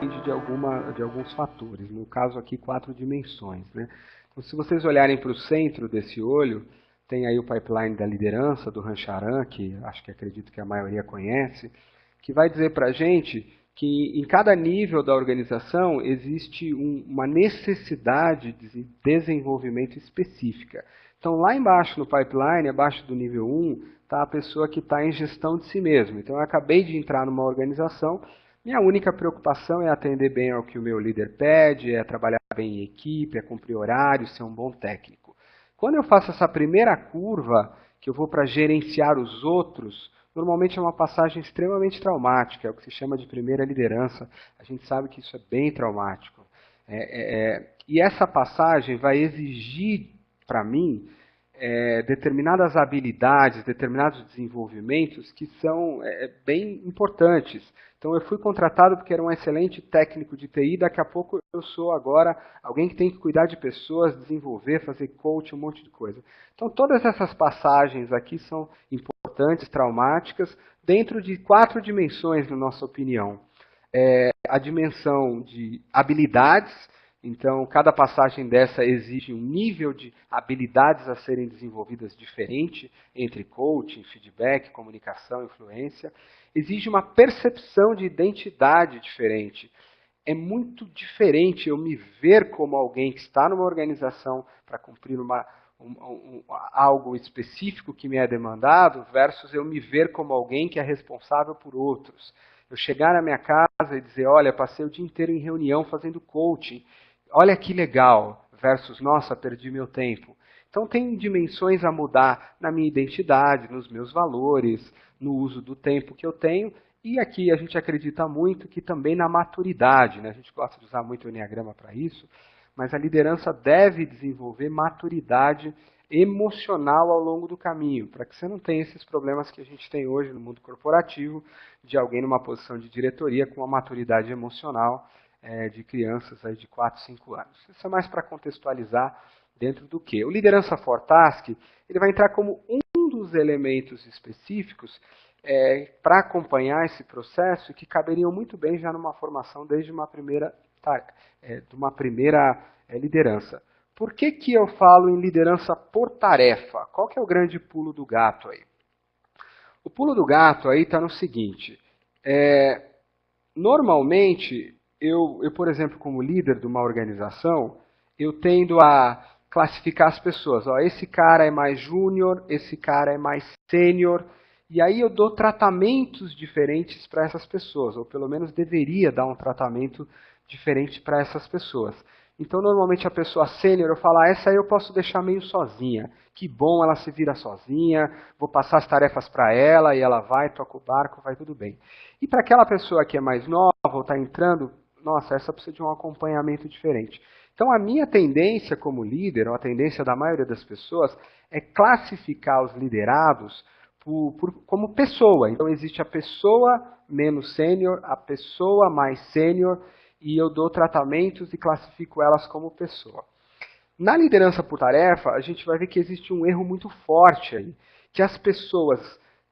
depende de alguns fatores. No caso aqui, 4 dimensões, né? Então, se vocês olharem para o centro desse olho, tem aí o pipeline da liderança, do Rancharan, que acredito que a maioria conhece, que vai dizer para a gente que em cada nível da organização existe uma necessidade de desenvolvimento específica. Então, lá embaixo no pipeline, abaixo do nível 1, está a pessoa que está em gestão de si mesmo. Então, eu acabei de entrar numa organização, minha única preocupação é atender bem ao que o meu líder pede, é trabalhar bem em equipe, é cumprir horários, ser um bom técnico. Quando eu faço essa primeira curva, que eu vou para gerenciar os outros, normalmente é uma passagem extremamente traumática, é o que se chama de primeira liderança. A gente sabe que isso é bem traumático. E essa passagem vai exigir, para mim, determinadas habilidades, determinados desenvolvimentos que são bem importantes. Então eu fui contratado porque era um excelente técnico de TI, daqui a pouco eu sou agora alguém que tem que cuidar de pessoas, desenvolver, fazer coach, um monte de coisa. Então todas essas passagens aqui são importantes, traumáticas, dentro de 4 dimensões, na nossa opinião. A dimensão de habilidades. Então, cada passagem dessa exige um nível de habilidades a serem desenvolvidas diferente entre coaching, feedback, comunicação, influência. Exige uma percepção de identidade diferente. É muito diferente eu me ver como alguém que está numa organização para cumprir algo específico que me é demandado versus eu me ver como alguém que é responsável por outros. Eu chegar na minha casa e dizer, olha, passei o dia inteiro em reunião fazendo coaching. Olha que legal, versus, nossa, perdi meu tempo. Então tem dimensões a mudar na minha identidade, nos meus valores, no uso do tempo que eu tenho. E aqui a gente acredita muito que também na maturidade, né? A gente gosta de usar muito o Enneagrama para isso, mas a liderança deve desenvolver maturidade emocional ao longo do caminho, para que você não tenha esses problemas que a gente tem hoje no mundo corporativo, de alguém numa posição de diretoria com uma maturidade emocional de crianças aí de 4, 5 anos. Isso é mais para contextualizar dentro do que? O Liderança for Task, ele vai entrar como um dos elementos específicos para acompanhar esse processo que caberiam muito bem já numa formação desde uma primeira liderança. Por que eu falo em liderança por tarefa? Qual que é o grande pulo do gato aí? O pulo do gato aí está no seguinte, normalmente, eu, por exemplo, como líder de uma organização, eu tendo a classificar as pessoas. Ó, esse cara é mais júnior, esse cara é mais sênior, e aí eu dou tratamentos diferentes para essas pessoas, ou pelo menos deveria dar um tratamento diferente para essas pessoas. Então, normalmente a pessoa sênior, eu falo, essa aí eu posso deixar meio sozinha. Que bom, ela se vira sozinha, vou passar as tarefas para ela, e ela vai, toca o barco, vai tudo bem. E para aquela pessoa que é mais nova, ou está entrando, nossa, essa precisa de um acompanhamento diferente. Então, a minha tendência como líder, ou a tendência da maioria das pessoas, é classificar os liderados como pessoa. Então, existe a pessoa menos sênior, a pessoa mais sênior, e eu dou tratamentos e classifico elas como pessoa. Na liderança por tarefa, a gente vai ver que existe um erro muito forte aí, que as pessoas,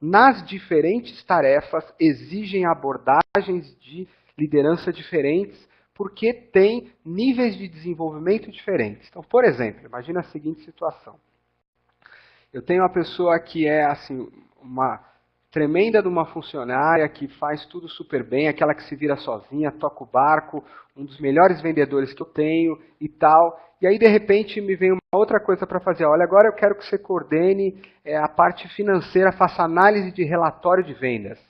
nas diferentes tarefas, exigem abordagens de liderança diferentes, porque tem níveis de desenvolvimento diferentes. Então, por exemplo, imagina a seguinte situação. Eu tenho uma pessoa que é assim, uma tremenda de uma funcionária que faz tudo super bem, aquela que se vira sozinha, toca o barco, um dos melhores vendedores que eu tenho e tal. E aí, de repente, me vem uma outra coisa para fazer. Olha, agora eu quero que você coordene a parte financeira, faça análise de relatório de vendas.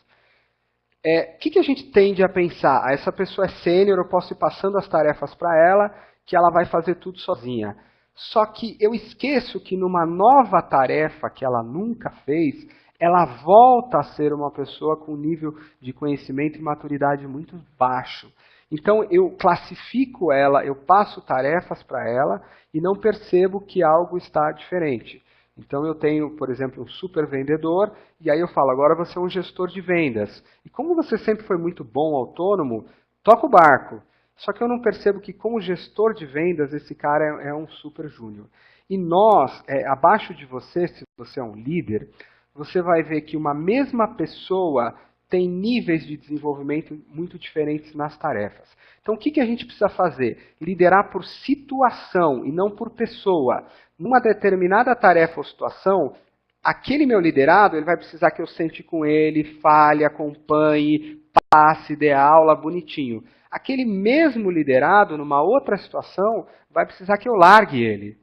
O que a gente tende a pensar? Essa pessoa é sênior, eu posso ir passando as tarefas para ela, que ela vai fazer tudo sozinha. Só que eu esqueço que numa nova tarefa que ela nunca fez, ela volta a ser uma pessoa com nível de conhecimento e maturidade muito baixo. Então eu classifico ela, eu passo tarefas para ela e não percebo que algo está diferente. Então eu tenho, por exemplo, um super vendedor, e aí eu falo, agora você é um gestor de vendas. E como você sempre foi muito bom, autônomo, toca o barco. Só que eu não percebo que como gestor de vendas, esse cara é um super júnior. E nós, abaixo de você, se você é um líder, você vai ver que uma mesma pessoa têm níveis de desenvolvimento muito diferentes nas tarefas. Então, o que a gente precisa fazer? Liderar por situação e não por pessoa. Numa determinada tarefa ou situação, aquele meu liderado, ele vai precisar que eu sente com ele, fale, acompanhe, passe, dê aula bonitinho. Aquele mesmo liderado, numa outra situação, vai precisar que eu largue ele.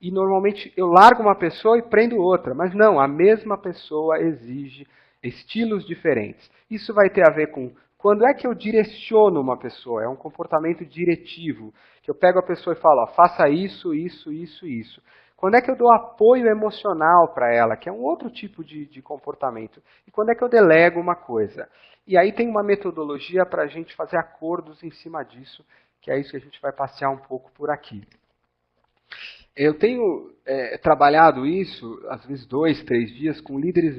E normalmente eu largo uma pessoa e prendo outra. Mas não, a mesma pessoa exige estilos diferentes. Isso vai ter a ver com quando é que eu direciono uma pessoa. É um comportamento diretivo. Que eu pego a pessoa e falo, ó, faça isso, isso, isso, isso. Quando é que eu dou apoio emocional para ela, que é um outro tipo de comportamento. E quando é que eu delego uma coisa. E aí tem uma metodologia para a gente fazer acordos em cima disso, que é isso que a gente vai passear um pouco por aqui. Eu tenho trabalhado isso, às vezes 2, 3 dias, com líderes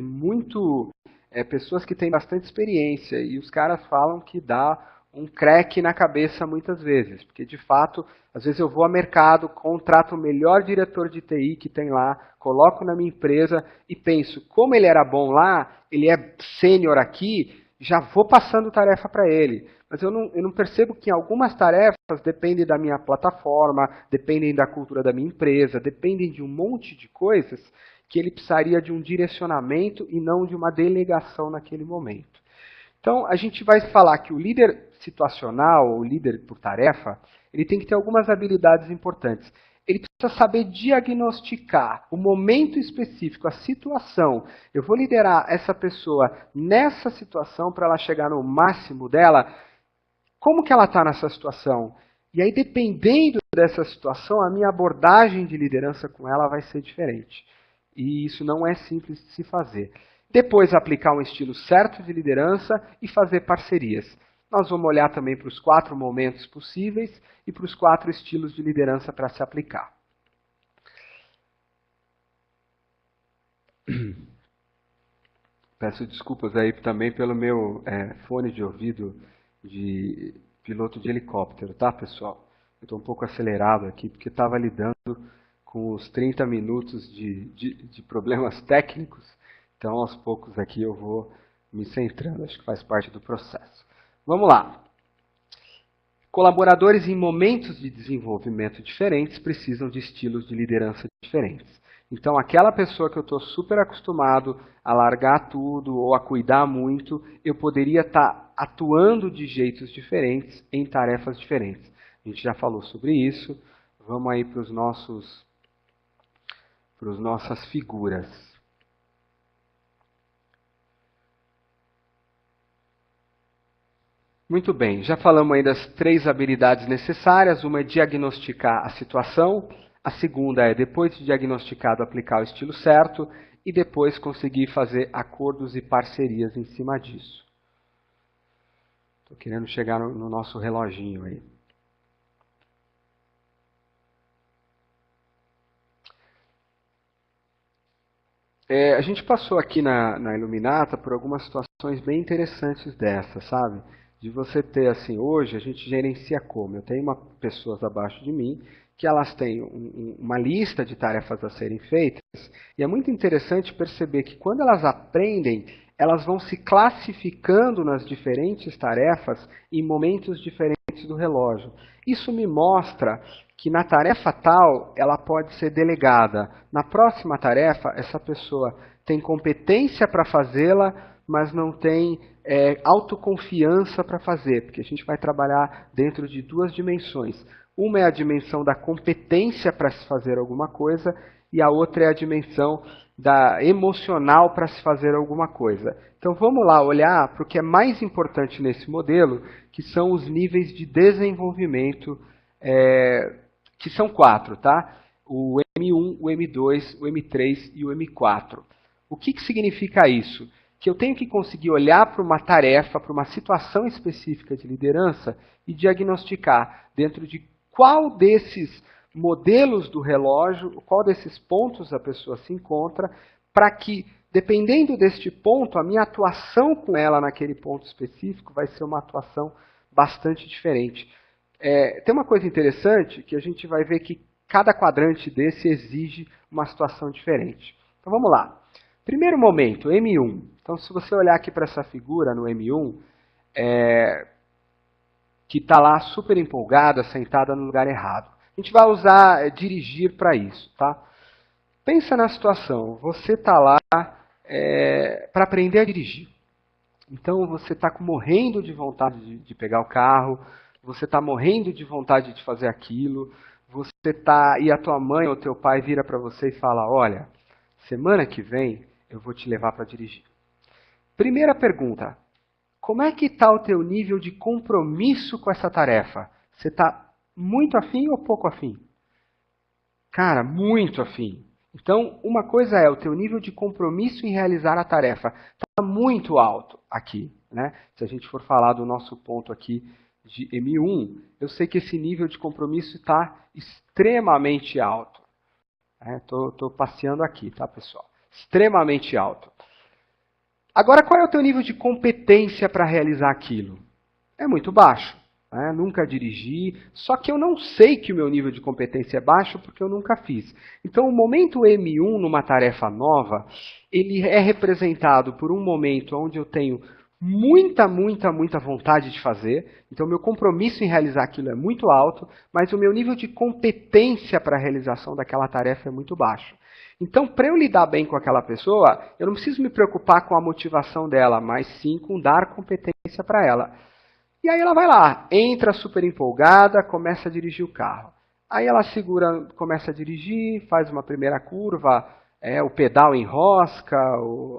pessoas que têm bastante experiência, e os caras falam que dá um creque na cabeça muitas vezes, porque de fato, às vezes eu vou ao mercado, contrato o melhor diretor de TI que tem lá, coloco na minha empresa e penso, como ele era bom lá, ele é sênior aqui, já vou passando tarefa para ele. Mas eu não percebo que algumas tarefas dependem da minha plataforma, dependem da cultura da minha empresa, dependem de um monte de coisas que ele precisaria de um direcionamento e não de uma delegação naquele momento. Então, a gente vai falar que o líder situacional, o líder por tarefa, ele tem que ter algumas habilidades importantes. Ele precisa saber diagnosticar o momento específico, a situação. Eu vou liderar essa pessoa nessa situação para ela chegar no máximo dela. Como que ela está nessa situação? E aí, dependendo dessa situação, a minha abordagem de liderança com ela vai ser diferente. E isso não é simples de se fazer. Depois, aplicar um estilo certo de liderança e fazer parcerias. Nós vamos olhar também para os 4 momentos possíveis e para os 4 estilos de liderança para se aplicar. Peço desculpas aí também pelo meu fone de ouvido de piloto de helicóptero, tá, pessoal? Eu estou um pouco acelerado aqui porque estava lidando com os 30 minutos de problemas técnicos. Então, aos poucos aqui eu vou me centrando, acho que faz parte do processo. Vamos lá. Colaboradores em momentos de desenvolvimento diferentes precisam de estilos de liderança diferentes. Então, aquela pessoa que eu estou super acostumado a largar tudo ou a cuidar muito, eu poderia estar atuando de jeitos diferentes em tarefas diferentes. A gente já falou sobre isso. Vamos aí para as nossas figuras. Muito bem, já falamos aí das 3 habilidades necessárias. Uma é diagnosticar a situação, a segunda é, depois de diagnosticado, aplicar o estilo certo e depois conseguir fazer acordos e parcerias em cima disso. Estou querendo chegar no nosso reloginho aí. A gente passou aqui na Iluminata por algumas situações bem interessantes dessas, sabe? De você ter, assim, hoje a gente gerencia como? Eu tenho pessoas abaixo de mim que elas têm uma lista de tarefas a serem feitas e é muito interessante perceber que quando elas aprendem, elas vão se classificando nas diferentes tarefas em momentos diferentes do relógio. Isso me mostra que na tarefa tal, ela pode ser delegada. Na próxima tarefa, essa pessoa tem competência para fazê-la, mas não tem autoconfiança para fazer, porque a gente vai trabalhar dentro de 2 dimensões. Uma é a dimensão da competência para se fazer alguma coisa, e a outra é a dimensão da emocional para se fazer alguma coisa. Então vamos lá olhar para o que é mais importante nesse modelo, que são os níveis de desenvolvimento, que são 4, tá? O M1, o M2, o M3 e o M4. O que significa isso? Que eu tenho que conseguir olhar para uma tarefa, para uma situação específica de liderança e diagnosticar dentro de qual desses modelos do relógio, qual desses pontos a pessoa se encontra, para que, dependendo deste ponto, a minha atuação com ela naquele ponto específico vai ser uma atuação bastante diferente. Tem uma coisa interessante que a gente vai ver que cada quadrante desse exige uma situação diferente. Então vamos lá. Primeiro momento, M1. Então, se você olhar aqui para essa figura no M1, que está lá super empolgada, sentada no lugar errado. A gente vai usar dirigir para isso, tá? Pensa na situação, você está lá para aprender a dirigir. Então você está morrendo de vontade de pegar o carro, você está morrendo de vontade de fazer aquilo, e a tua mãe ou teu pai vira para você e fala, olha, semana que vem eu vou te levar para dirigir. Primeira pergunta, como é que está o teu nível de compromisso com essa tarefa? Você está muito afim ou pouco afim? Cara, muito afim. Então, uma coisa é o teu nível de compromisso em realizar a tarefa. Está muito alto aqui, né? Se a gente for falar do nosso ponto aqui de M1, eu sei que esse nível de compromisso está extremamente alto. Estou passeando aqui, tá, pessoal? Extremamente alto. Agora, qual é o teu nível de competência para realizar aquilo? É muito baixo. Nunca dirigi, só que eu não sei que o meu nível de competência é baixo porque eu nunca fiz. Então, o momento M1 numa tarefa nova, ele é representado por um momento onde eu tenho muita vontade de fazer, então meu compromisso em realizar aquilo é muito alto, mas o meu nível de competência para a realização daquela tarefa é muito baixo. Então, para eu lidar bem com aquela pessoa, eu não preciso me preocupar com a motivação dela, mas sim com dar competência para ela. E aí ela vai lá, entra super empolgada, começa a dirigir o carro. Aí ela começa a dirigir, faz uma primeira curva, o pedal enrosca,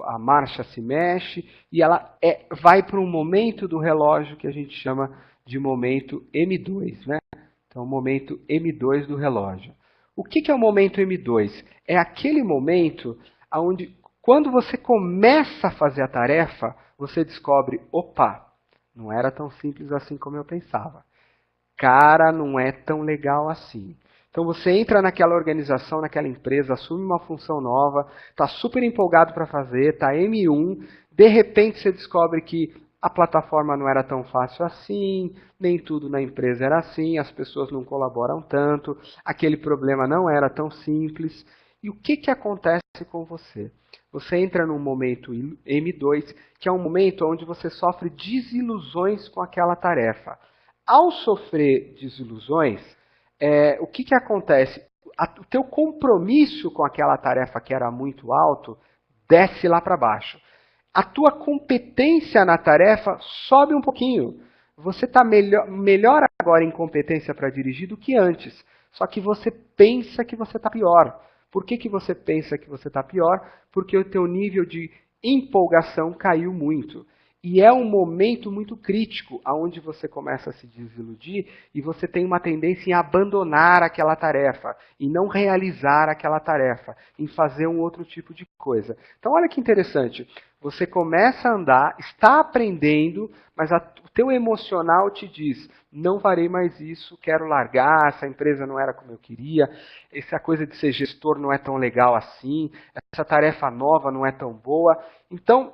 a marcha se mexe, e ela vai para um momento do relógio que a gente chama de momento M2, né? Então, o momento M2 do relógio. O que é o momento M2? É aquele momento onde, quando você começa a fazer a tarefa, você descobre, opa, não era tão simples assim como eu pensava. Cara, não é tão legal assim. Então você entra naquela organização, naquela empresa, assume uma função nova, está super empolgado para fazer, está M1, de repente você descobre que a plataforma não era tão fácil assim, nem tudo na empresa era assim, as pessoas não colaboram tanto, aquele problema não era tão simples. E o que acontece com você? Você entra num momento M2, que é um momento onde você sofre desilusões com aquela tarefa. Ao sofrer desilusões, o que acontece? O teu compromisso com aquela tarefa que era muito alto, desce lá para baixo. A tua competência na tarefa sobe um pouquinho. Você está melhor agora em competência para dirigir do que antes. Só que você pensa que você está pior. Por que você pensa que você está pior? Porque o teu nível de empolgação caiu muito. E é um momento muito crítico, onde você começa a se desiludir e você tem uma tendência em abandonar aquela tarefa, em não realizar aquela tarefa, em fazer um outro tipo de coisa. Então olha que interessante, você começa a andar, está aprendendo, mas o teu emocional te diz, não farei mais isso, quero largar, essa empresa não era como eu queria, essa coisa de ser gestor não é tão legal assim, essa tarefa nova não é tão boa. Então,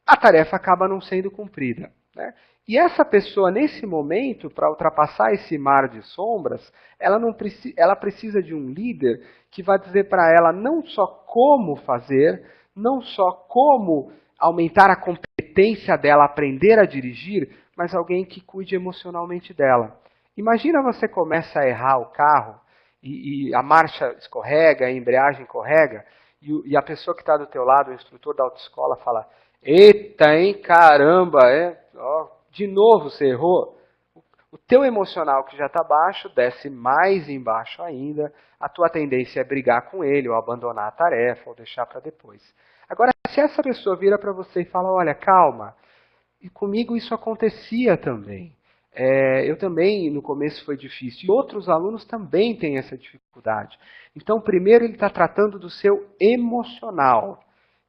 a tarefa acaba não sendo cumprida, né? E essa pessoa, nesse momento, para ultrapassar esse mar de sombras, ela precisa de um líder que vai dizer para ela não só como fazer, não só como aumentar a competência dela, aprender a dirigir, mas alguém que cuide emocionalmente dela. Imagina você começa a errar o carro e a marcha escorrega, a embreagem escorrega, e a pessoa que está do teu lado, o instrutor da autoescola, fala: eita, hein, caramba, de novo você errou. O teu emocional que já está baixo, desce mais embaixo ainda. A tua tendência é brigar com ele, ou abandonar a tarefa, ou deixar para depois. Agora, se essa pessoa vira para você e fala, olha, calma, e comigo isso acontecia também. Eu também, no começo foi difícil, e outros alunos também têm essa dificuldade. Então, primeiro ele está tratando do seu emocional.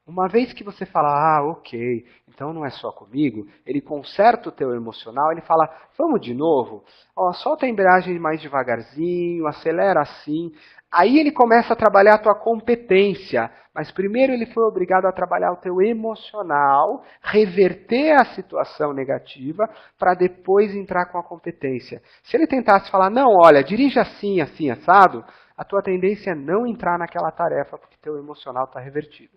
Uma vez que você fala, ok, então não é só comigo, ele conserta o teu emocional, ele fala, vamos de novo, solta a embreagem mais devagarzinho, acelera assim. Aí ele começa a trabalhar a tua competência, mas primeiro ele foi obrigado a trabalhar o teu emocional, reverter a situação negativa, para depois entrar com a competência. Se ele tentasse falar, não, olha, dirija assim, assim, assado, a tua tendência é não entrar naquela tarefa, porque teu emocional está revertido.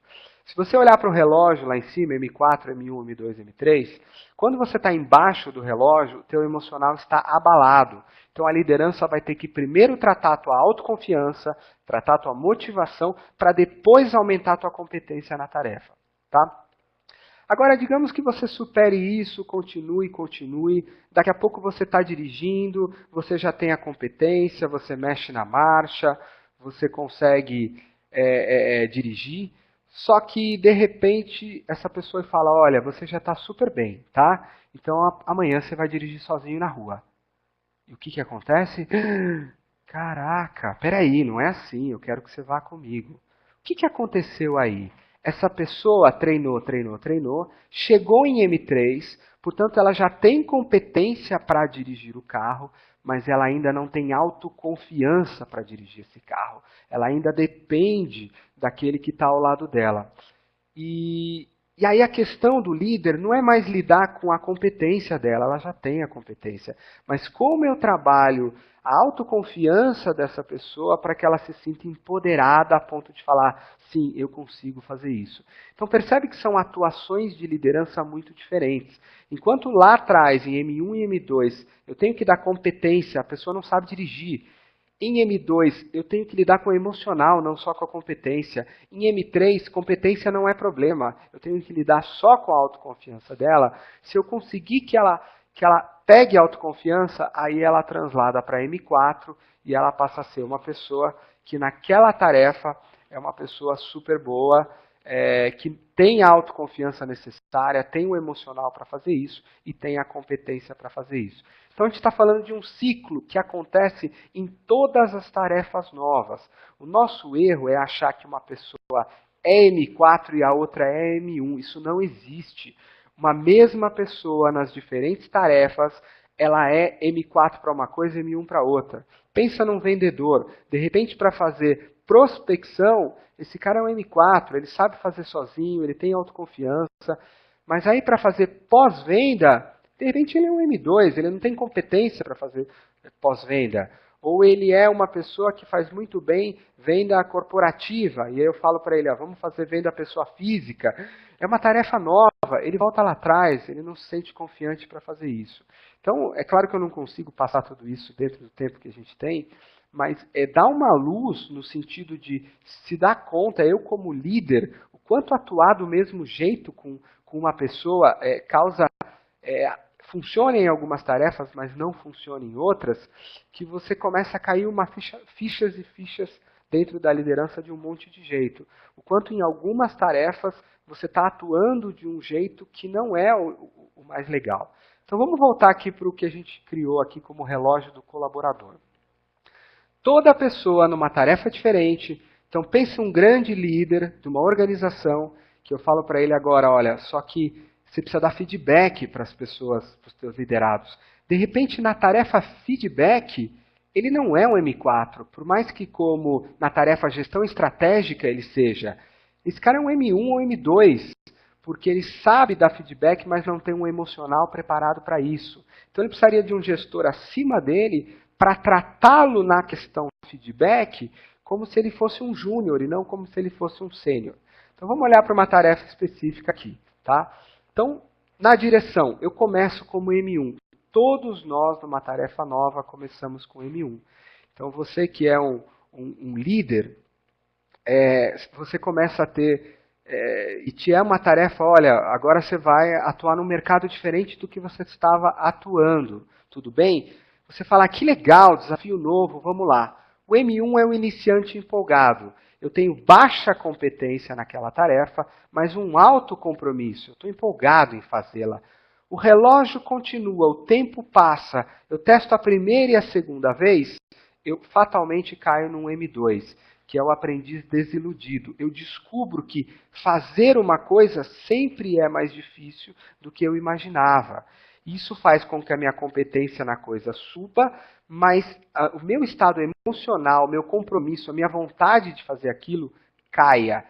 Se você olhar para o relógio lá em cima, M4, M1, M2, M3, quando você está embaixo do relógio, o teu emocional está abalado. Então a liderança vai ter que primeiro tratar a tua autoconfiança, tratar a tua motivação, para depois aumentar a tua competência na tarefa. Tá? Agora, digamos que você supere isso, continue. Daqui a pouco você está dirigindo, você já tem a competência, você mexe na marcha, você consegue dirigir. Só que, de repente, essa pessoa fala, olha, você já está super bem, tá? Então, amanhã você vai dirigir sozinho na rua. E o que acontece? Caraca, peraí, não é assim, eu quero que você vá comigo. O que aconteceu aí? Essa pessoa treinou, chegou em M3, portanto ela já tem competência para dirigir o carro, mas ela ainda não tem autoconfiança para dirigir esse carro. Ela ainda depende daquele que está ao lado dela. E aí a questão do líder não é mais lidar com a competência dela, ela já tem a competência. Mas como eu trabalho a autoconfiança dessa pessoa para que ela se sinta empoderada a ponto de falar, sim, eu consigo fazer isso. Então percebe que são atuações de liderança muito diferentes. Enquanto lá atrás, em M1 e M2, eu tenho que dar competência, a pessoa não sabe dirigir. Em M2, eu tenho que lidar com o emocional, não só com a competência. Em M3, competência não é problema. Eu tenho que lidar só com a autoconfiança dela. Se eu conseguir que ela pegue a autoconfiança, aí ela translada para M4 e ela passa a ser uma pessoa que naquela tarefa é uma pessoa super boa, que tem a autoconfiança necessária, tem o emocional para fazer isso e tem a competência para fazer isso. Então a gente está falando de um ciclo que acontece em todas as tarefas novas. O nosso erro é achar que uma pessoa é M4 e a outra é M1. Isso não existe. Uma mesma pessoa nas diferentes tarefas, ela é M4 para uma coisa e M1 para outra. Pensa num vendedor. De repente, para fazer prospecção, esse cara é um M4, ele sabe fazer sozinho, ele tem autoconfiança. Mas aí para fazer pós-venda, de repente ele é um M2, ele não tem competência para fazer pós-venda. Ou ele é uma pessoa que faz muito bem venda corporativa, e aí eu falo para ele, vamos fazer venda pessoa física. É uma tarefa nova, ele volta lá atrás, ele não se sente confiante para fazer isso. Então, é claro que eu não consigo passar tudo isso dentro do tempo que a gente tem, mas dá uma luz no sentido de se dar conta, eu como líder, o quanto atuar do mesmo jeito com uma pessoa causa... funciona em algumas tarefas, mas não funciona em outras, que você começa a cair fichas e fichas dentro da liderança de um monte de jeito. O quanto em algumas tarefas você está atuando de um jeito que não é o mais legal. Então vamos voltar aqui para o que a gente criou aqui como relógio do colaborador. Toda pessoa numa tarefa diferente, então pense um grande líder de uma organização, que eu falo para ele agora, olha, só que você precisa dar feedback para as pessoas, para os seus liderados. De repente, na tarefa feedback, ele não é um M4, por mais que como na tarefa gestão estratégica ele seja. Esse cara é um M1 ou M2, porque ele sabe dar feedback, mas não tem um emocional preparado para isso. Então ele precisaria de um gestor acima dele para tratá-lo na questão feedback como se ele fosse um júnior e não como se ele fosse um sênior. Então vamos olhar para uma tarefa específica aqui, tá? Então, na direção, eu começo como M1. Todos nós, numa tarefa nova, começamos com M1. Então, você que é um líder, você começa a ter, e te é uma tarefa, olha, agora você vai atuar num mercado diferente do que você estava atuando. Tudo bem? Você fala, que legal, desafio novo, vamos lá. O M1 é o iniciante empolgado. Eu tenho baixa competência naquela tarefa, mas um alto compromisso. Eu estou empolgado em fazê-la. O relógio continua, o tempo passa. Eu testo a primeira e a segunda vez, eu fatalmente caio num M2, que é o aprendiz desiludido. Eu descubro que fazer uma coisa sempre é mais difícil do que eu imaginava. Isso faz com que a minha competência na coisa suba, mas o meu estado emocional, o meu compromisso, a minha vontade de fazer aquilo caia.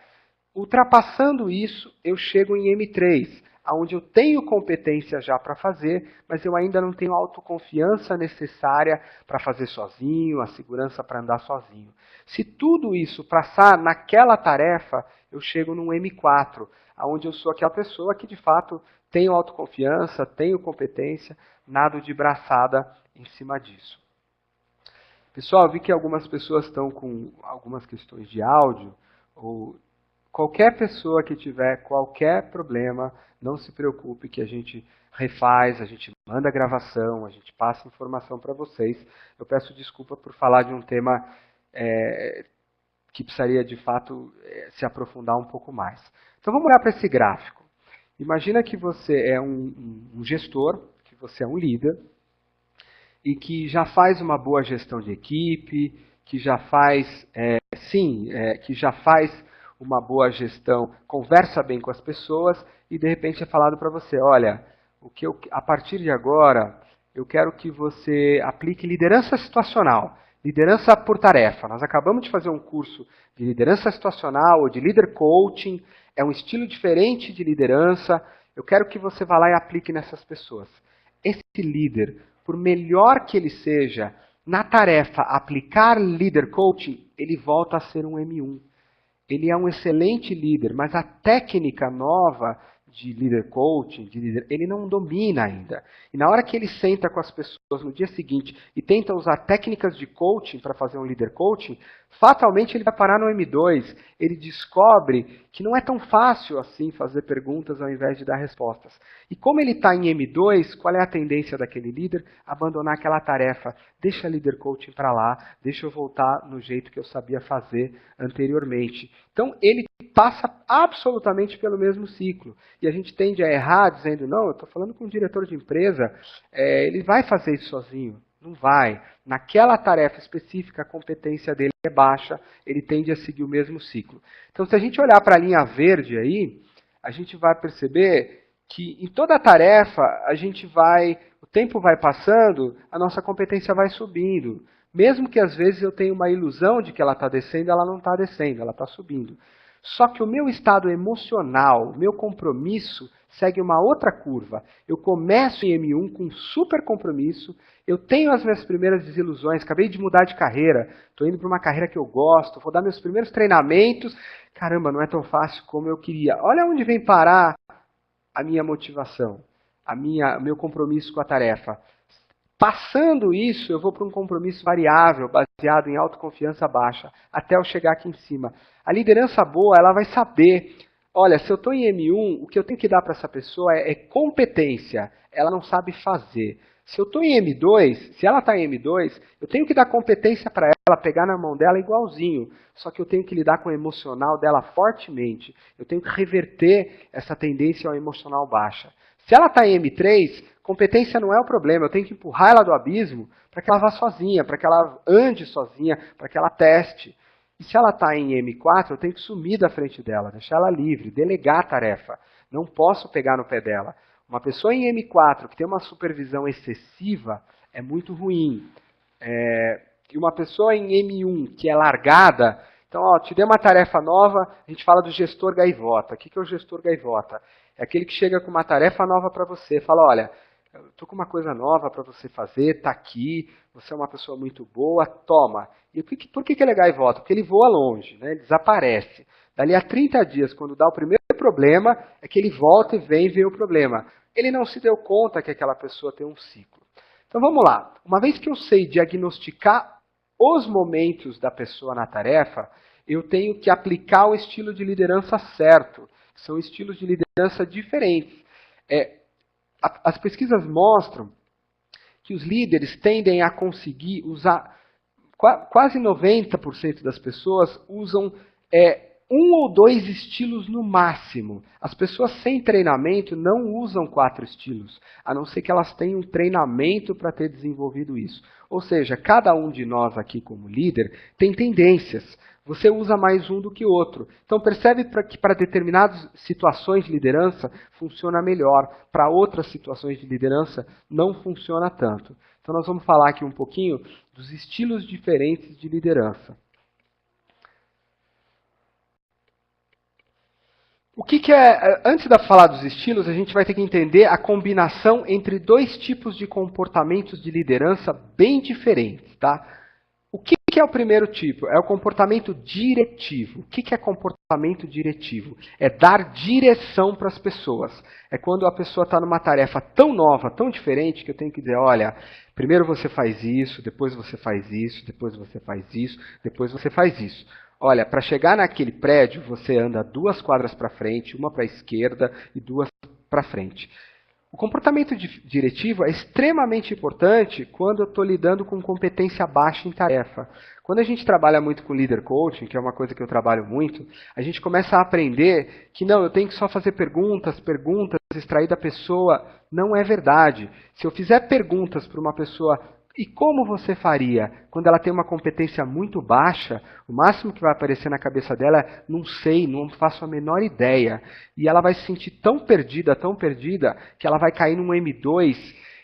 Ultrapassando isso, eu chego em M3. onde eu tenho competência já para fazer, mas eu ainda não tenho a autoconfiança necessária para fazer sozinho, a segurança para andar sozinho. Se tudo isso passar naquela tarefa, eu chego num M4, onde eu sou aquela pessoa que de fato tenho autoconfiança, tenho competência, nado de braçada em cima disso. Pessoal, vi que algumas pessoas estão com algumas questões de áudio, ou qualquer pessoa que tiver qualquer problema, não se preocupe que a gente refaz, a gente manda a gravação, a gente passa informação para vocês. Eu peço desculpa por falar de um tema que precisaria de fato se aprofundar um pouco mais. Então vamos olhar para esse gráfico. Imagina que você é um gestor, que você é um líder, e que já faz uma boa gestão de equipe, que já faz, que já faz uma boa gestão, conversa bem com as pessoas, e de repente é falado para você, olha, a partir de agora, eu quero que você aplique liderança situacional, liderança por tarefa. Nós acabamos de fazer um curso de liderança situacional, ou de leader coaching, é um estilo diferente de liderança, eu quero que você vá lá e aplique nessas pessoas. Esse líder, por melhor que ele seja, na tarefa aplicar leader coaching, ele volta a ser um M1. Ele é um excelente líder, mas a técnica nova de líder coaching, ele não domina ainda. E na hora que ele senta com as pessoas no dia seguinte e tenta usar técnicas de coaching para fazer um líder coaching, fatalmente ele vai parar no M2. Ele descobre que não é tão fácil assim fazer perguntas ao invés de dar respostas. E como ele está em M2, qual é a tendência daquele líder? Abandonar aquela tarefa. Deixa líder coaching para lá, deixa eu voltar no jeito que eu sabia fazer anteriormente. Então ele passa absolutamente pelo mesmo ciclo. E a gente tende a errar dizendo, não, eu estou falando com um diretor de empresa, ele vai fazer isso sozinho. Não vai. Naquela tarefa específica, a competência dele é baixa, ele tende a seguir o mesmo ciclo. Então, se a gente olhar para a linha verde aí, a gente vai perceber que em toda tarefa, o tempo vai passando, a nossa competência vai subindo. Mesmo que às vezes eu tenha uma ilusão de que ela está descendo, ela não está descendo, ela está subindo. Só que o meu estado emocional, o meu compromisso, segue uma outra curva. Eu começo em M1 com super compromisso, eu tenho as minhas primeiras desilusões, acabei de mudar de carreira, estou indo para uma carreira que eu gosto, vou dar meus primeiros treinamentos, caramba, não é tão fácil como eu queria. Olha onde vem parar a minha motivação, meu compromisso com a tarefa. Passando isso, eu vou para um compromisso variável, baseado em autoconfiança baixa, até eu chegar aqui em cima. A liderança boa, ela vai saber, olha, se eu estou em M1, o que eu tenho que dar para essa pessoa é competência, ela não sabe fazer. Se eu estou em M2, se ela está em M2, eu tenho que dar competência para ela, pegar na mão dela igualzinho, só que eu tenho que lidar com o emocional dela fortemente, eu tenho que reverter essa tendência ao emocional baixa. Se ela está em M3, competência não é o problema, eu tenho que empurrar ela do abismo para que ela vá sozinha, para que ela ande sozinha, para que ela teste. E se ela está em M4, eu tenho que sumir da frente dela, deixar ela livre, delegar a tarefa. Não posso pegar no pé dela. Uma pessoa em M4 que tem uma supervisão excessiva é muito ruim. E uma pessoa em M1 que é largada, então, te dei uma tarefa nova, a gente fala do gestor gaivota. O que é o gestor gaivota? É aquele que chega com uma tarefa nova para você, fala, olha, eu estou com uma coisa nova para você fazer, está aqui, você é uma pessoa muito boa, toma. E por que ele é gaivota? Porque ele voa longe, né? Ele desaparece. Dali a 30 dias, quando dá o primeiro problema, é que ele volta e vem ver o problema. Ele não se deu conta que aquela pessoa tem um ciclo. Então vamos lá. Uma vez que eu sei diagnosticar os momentos da pessoa na tarefa, eu tenho que aplicar o estilo de liderança certo. São estilos de liderança diferentes. As pesquisas mostram que os líderes tendem a conseguir usar, quase 90% das pessoas usam um ou dois estilos no máximo. As pessoas sem treinamento não usam 4 estilos, a não ser que elas tenham treinamento para ter desenvolvido isso. Ou seja, cada um de nós aqui como líder tem tendências. Você usa mais um do que outro. Então percebe que para determinadas situações de liderança funciona melhor. Para outras situações de liderança não funciona tanto. Então nós vamos falar aqui um pouquinho dos estilos diferentes de liderança. O que é, antes de falar dos estilos, a gente vai ter que entender a combinação entre dois tipos de comportamentos de liderança bem diferentes, tá? O que é o primeiro tipo? É o comportamento diretivo. O que é comportamento diretivo? É dar direção para as pessoas. É quando a pessoa está numa tarefa tão nova, tão diferente, que eu tenho que dizer, olha, primeiro você faz isso, depois você faz isso, depois você faz isso, depois você faz isso. Olha, para chegar naquele prédio, você anda 2 quadras para frente, uma para a esquerda e 2 para frente. O comportamento diretivo é extremamente importante quando eu estou lidando com competência baixa em tarefa. Quando a gente trabalha muito com leader coaching, que é uma coisa que eu trabalho muito, a gente começa a aprender que não, eu tenho que só fazer perguntas, extrair da pessoa. Não é verdade. Se eu fizer perguntas para uma pessoa, e como você faria quando ela tem uma competência muito baixa, o máximo que vai aparecer na cabeça dela é não sei, não faço a menor ideia. E ela vai se sentir tão perdida, que ela vai cair num M2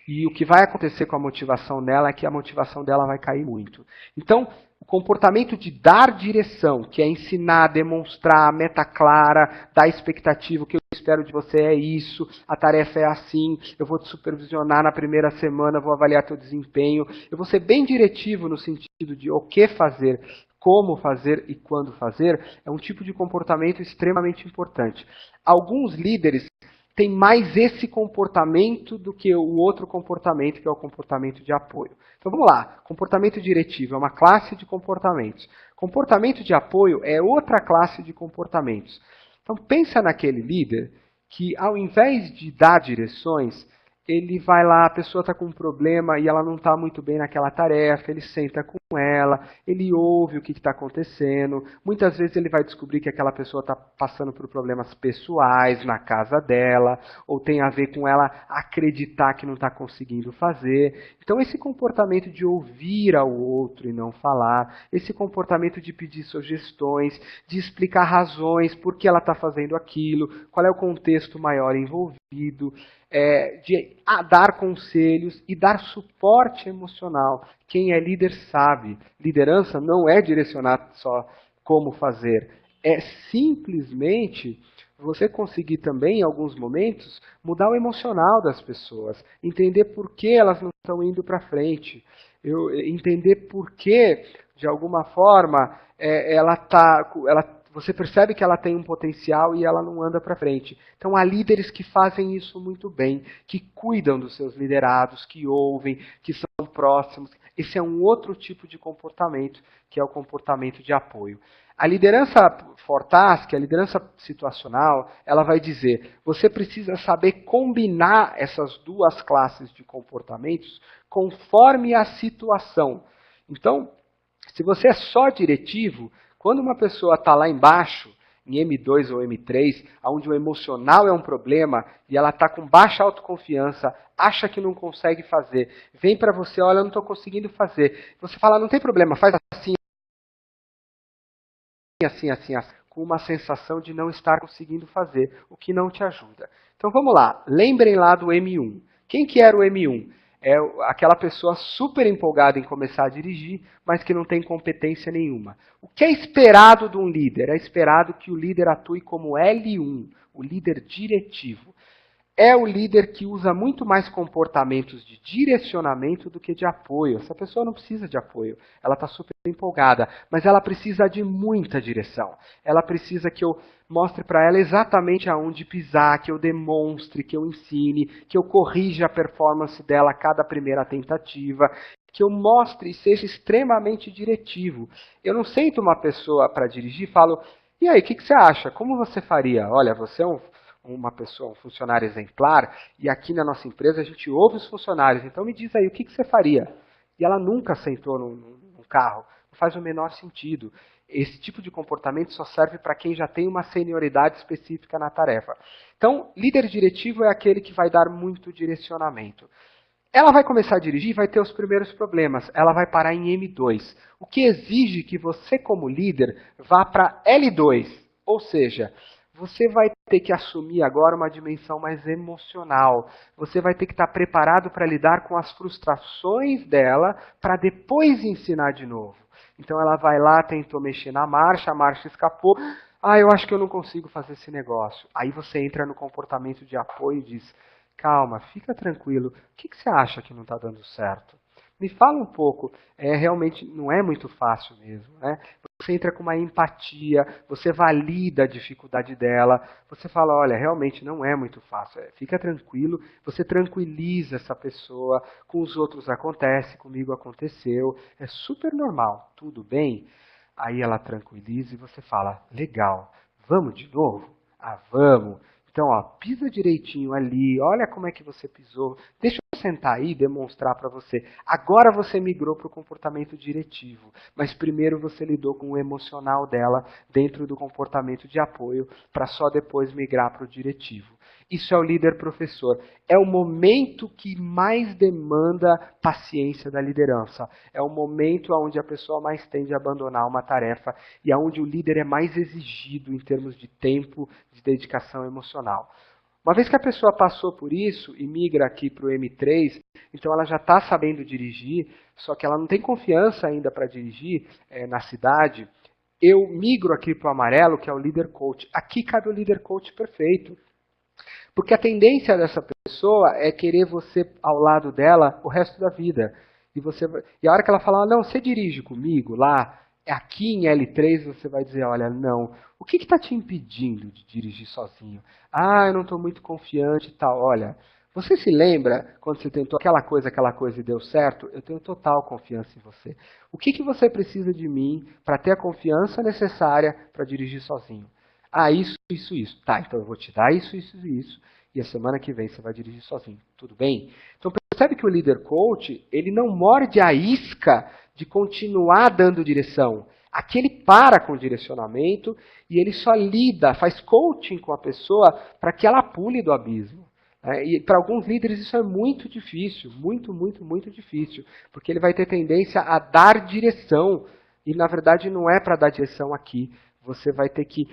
e o que vai acontecer com a motivação dela é que a motivação dela vai cair muito. Então, o comportamento de dar direção, que é ensinar, demonstrar, a meta clara, dar expectativa, o que eu espero de você é isso, a tarefa é assim, eu vou te supervisionar na primeira semana, vou avaliar teu desempenho. Eu vou ser bem diretivo no sentido de o que fazer, como fazer e quando fazer, é um tipo de comportamento extremamente importante. Alguns líderes têm mais esse comportamento do que o outro comportamento, que é o comportamento de apoio. Então vamos lá, comportamento diretivo é uma classe de comportamentos. Comportamento de apoio é outra classe de comportamentos. Então pensa naquele líder que ao invés de dar direções, ele vai lá, a pessoa está com um problema e ela não está muito bem naquela tarefa, ele senta com ela, ele ouve o que está acontecendo. Muitas vezes ele vai descobrir que aquela pessoa está passando por problemas pessoais na casa dela, ou tem a ver com ela acreditar que não está conseguindo fazer. Então esse comportamento de ouvir ao outro e não falar, esse comportamento de pedir sugestões, de explicar razões, por que ela está fazendo aquilo, qual é o contexto maior envolvido, de dar conselhos e dar suporte emocional. Quem é líder sabe. Liderança não é direcionar só como fazer. É simplesmente você conseguir também, em alguns momentos, mudar o emocional das pessoas. Entender por que elas não estão indo para frente. Entender por que, de alguma forma, você percebe que ela tem um potencial e ela não anda para frente. Então há líderes que fazem isso muito bem, que cuidam dos seus liderados, que ouvem, que são próximos. Esse é um outro tipo de comportamento, que é o comportamento de apoio. A liderança Fortask, a liderança situacional, ela vai dizer, você precisa saber combinar essas duas classes de comportamentos conforme a situação. Então, se você é só diretivo, quando uma pessoa está lá embaixo, em M2 ou M3, onde o emocional é um problema e ela está com baixa autoconfiança, acha que não consegue fazer, vem para você, olha, eu não estou conseguindo fazer. Você fala, não tem problema, faz assim, com uma sensação de não estar conseguindo fazer, o que não te ajuda. Então vamos lá, lembrem lá do M1. Quem que era o M1? É aquela pessoa super empolgada em começar a dirigir, mas que não tem competência nenhuma. O que é esperado de um líder? É esperado que o líder atue como L1, o líder diretivo. É o líder que usa muito mais comportamentos de direcionamento do que de apoio. Essa pessoa não precisa de apoio, ela está super empolgada, mas ela precisa de muita direção. Ela precisa que eu mostre para ela exatamente aonde pisar, que eu demonstre, que eu ensine, que eu corrija a performance dela a cada primeira tentativa, que eu mostre e seja extremamente diretivo. Eu não sento uma pessoa para dirigir e falo, e aí, o que você acha? Como você faria? Olha, você é uma pessoa, um funcionário exemplar, e aqui na nossa empresa a gente ouve os funcionários, então me diz aí, o que você faria? E ela nunca sentou num carro, não faz o menor sentido. Esse tipo de comportamento só serve para quem já tem uma senioridade específica na tarefa. Então, líder diretivo é aquele que vai dar muito direcionamento. Ela vai começar a dirigir e vai ter os primeiros problemas. Ela vai parar em M2, o que exige que você, como líder, vá para L2, ou seja, você vai ter que assumir agora uma dimensão mais emocional. Você vai ter que estar preparado para lidar com as frustrações dela, para depois ensinar de novo. Então ela vai lá, tentou mexer na marcha, a marcha escapou. Ah, eu acho que eu não consigo fazer esse negócio. Aí você entra no comportamento de apoio e diz, calma, fica tranquilo, o que você acha que não está dando certo? Me fala um pouco, realmente não é muito fácil mesmo, né? Você entra com uma empatia, você valida a dificuldade dela, você fala, olha, realmente não é muito fácil, fica tranquilo, você tranquiliza essa pessoa, com os outros acontece, comigo aconteceu, é super normal, tudo bem? Aí ela tranquiliza e você fala, legal, vamos de novo? Ah, vamos. Então, ó, pisa direitinho ali, olha como é que você pisou. Deixa eu sentar aí e demonstrar para você. Agora você migrou para o comportamento diretivo, mas primeiro você lidou com o emocional dela dentro do comportamento de apoio, para só depois migrar para o diretivo. Isso é o líder professor. É o momento que mais demanda paciência da liderança. É o momento onde a pessoa mais tende a abandonar uma tarefa e onde o líder é mais exigido em termos de tempo, de dedicação emocional. Uma vez que a pessoa passou por isso e migra aqui para o M3, então ela já está sabendo dirigir, só que ela não tem confiança ainda para dirigir na cidade. Eu migro aqui para o amarelo, que é o líder coach. Aqui cabe o líder coach perfeito. Porque a tendência dessa pessoa é querer você ao lado dela o resto da vida. E a hora que ela falar, não, você dirige comigo lá, aqui em L3 você vai dizer, olha, não, o que está te impedindo de dirigir sozinho? Ah, eu não estou muito confiante e tal. Olha, você se lembra quando você tentou aquela coisa e deu certo? Eu tenho total confiança em você. O que você precisa de mim para ter a confiança necessária para dirigir sozinho? Ah, isso, isso, isso. Tá, então eu vou te dar isso, isso e isso. E a semana que vem você vai dirigir sozinho. Tudo bem? Então percebe que o líder coach, ele não morde a isca de continuar dando direção. Aqui ele para com o direcionamento e ele só lida, faz coaching com a pessoa para que ela pule do abismo. E para alguns líderes isso é muito difícil, muito, muito, muito difícil, porque ele vai ter tendência a dar direção, e na verdade não é para dar direção aqui, você vai ter que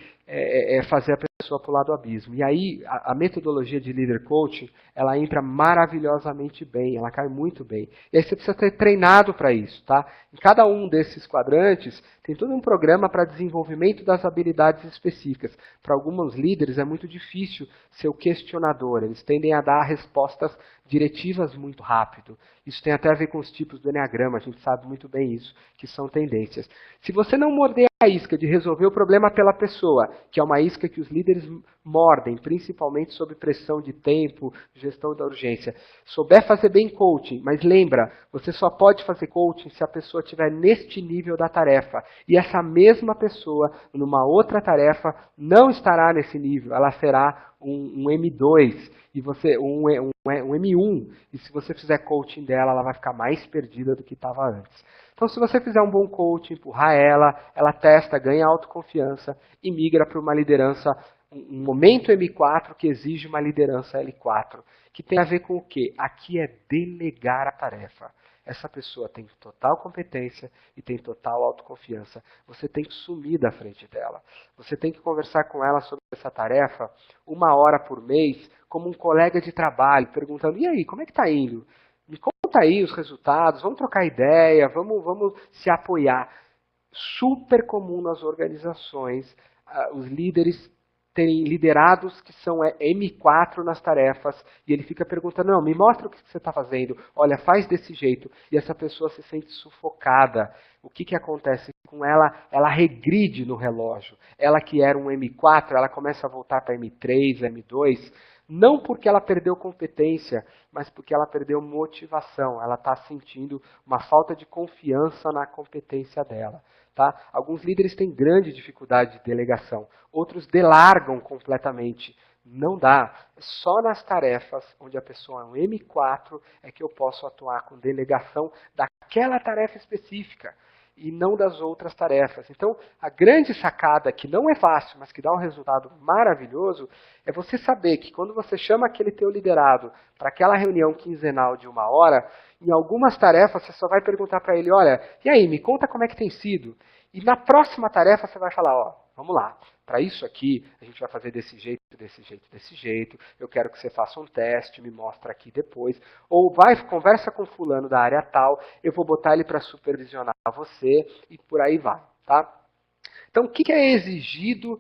fazer a pessoa pular do abismo. E aí a metodologia de líder coaching, ela entra maravilhosamente bem, ela cai muito bem. E aí você precisa ter treinado para isso, tá? Em cada um desses quadrantes tem todo um programa para desenvolvimento das habilidades específicas. Para alguns líderes é muito difícil ser o questionador, eles tendem a dar respostas diretivas muito rápido. Isso tem até a ver com os tipos do Enneagrama, a gente sabe muito bem isso, que são tendências. Se você não morder a isca de resolver o problema pela pessoa, que é uma isca que os líderes mordem, principalmente sob pressão de tempo, gestão da urgência, souber fazer bem coaching, mas lembra, você só pode fazer coaching se a pessoa estiver neste nível da tarefa. E essa mesma pessoa, numa outra tarefa, não estará nesse nível, ela será um M2, e você um M1, e se você fizer coaching dela, ela vai ficar mais perdida do que estava antes. Então, se você fizer um bom coaching, empurrar ela testa, ganha autoconfiança e migra para uma liderança, um momento M4 que exige uma liderança L4, que tem a ver com o quê? Aqui é delegar a tarefa. Essa pessoa tem total competência e tem total autoconfiança. Você tem que sumir da frente dela. Você tem que conversar com ela sobre essa tarefa 1 hora por mês, como um colega de trabalho, perguntando, e aí, como é que está indo? Me conta aí os resultados, vamos trocar ideia, vamos se apoiar. Super comum nas organizações, os líderes terem liderados que são M4 nas tarefas, e ele fica perguntando, não, me mostra o que você está fazendo, olha, faz desse jeito, e essa pessoa se sente sufocada. O que acontece com ela? Ela regride no relógio. Ela que era um M4, ela começa a voltar para M3, M2, não porque ela perdeu competência, mas porque ela perdeu motivação. Ela está sentindo uma falta de confiança na competência dela. Tá? Alguns líderes têm grande dificuldade de delegação, outros delargam completamente. Não dá. Só nas tarefas onde a pessoa é um M4 é que eu posso atuar com delegação daquela tarefa específica e não das outras tarefas. Então, a grande sacada, que não é fácil, mas que dá um resultado maravilhoso, é você saber que quando você chama aquele teu liderado para aquela reunião quinzenal de 1 hora, em algumas tarefas você só vai perguntar para ele, olha, e aí, me conta como é que tem sido. E na próxima tarefa você vai falar, ó, vamos lá, para isso aqui a gente vai fazer desse jeito, desse jeito, desse jeito, eu quero que você faça um teste, me mostra aqui depois, ou vai, conversa com fulano da área tal, eu vou botar ele para supervisionar você, e por aí vai, tá? Então, o que é exigido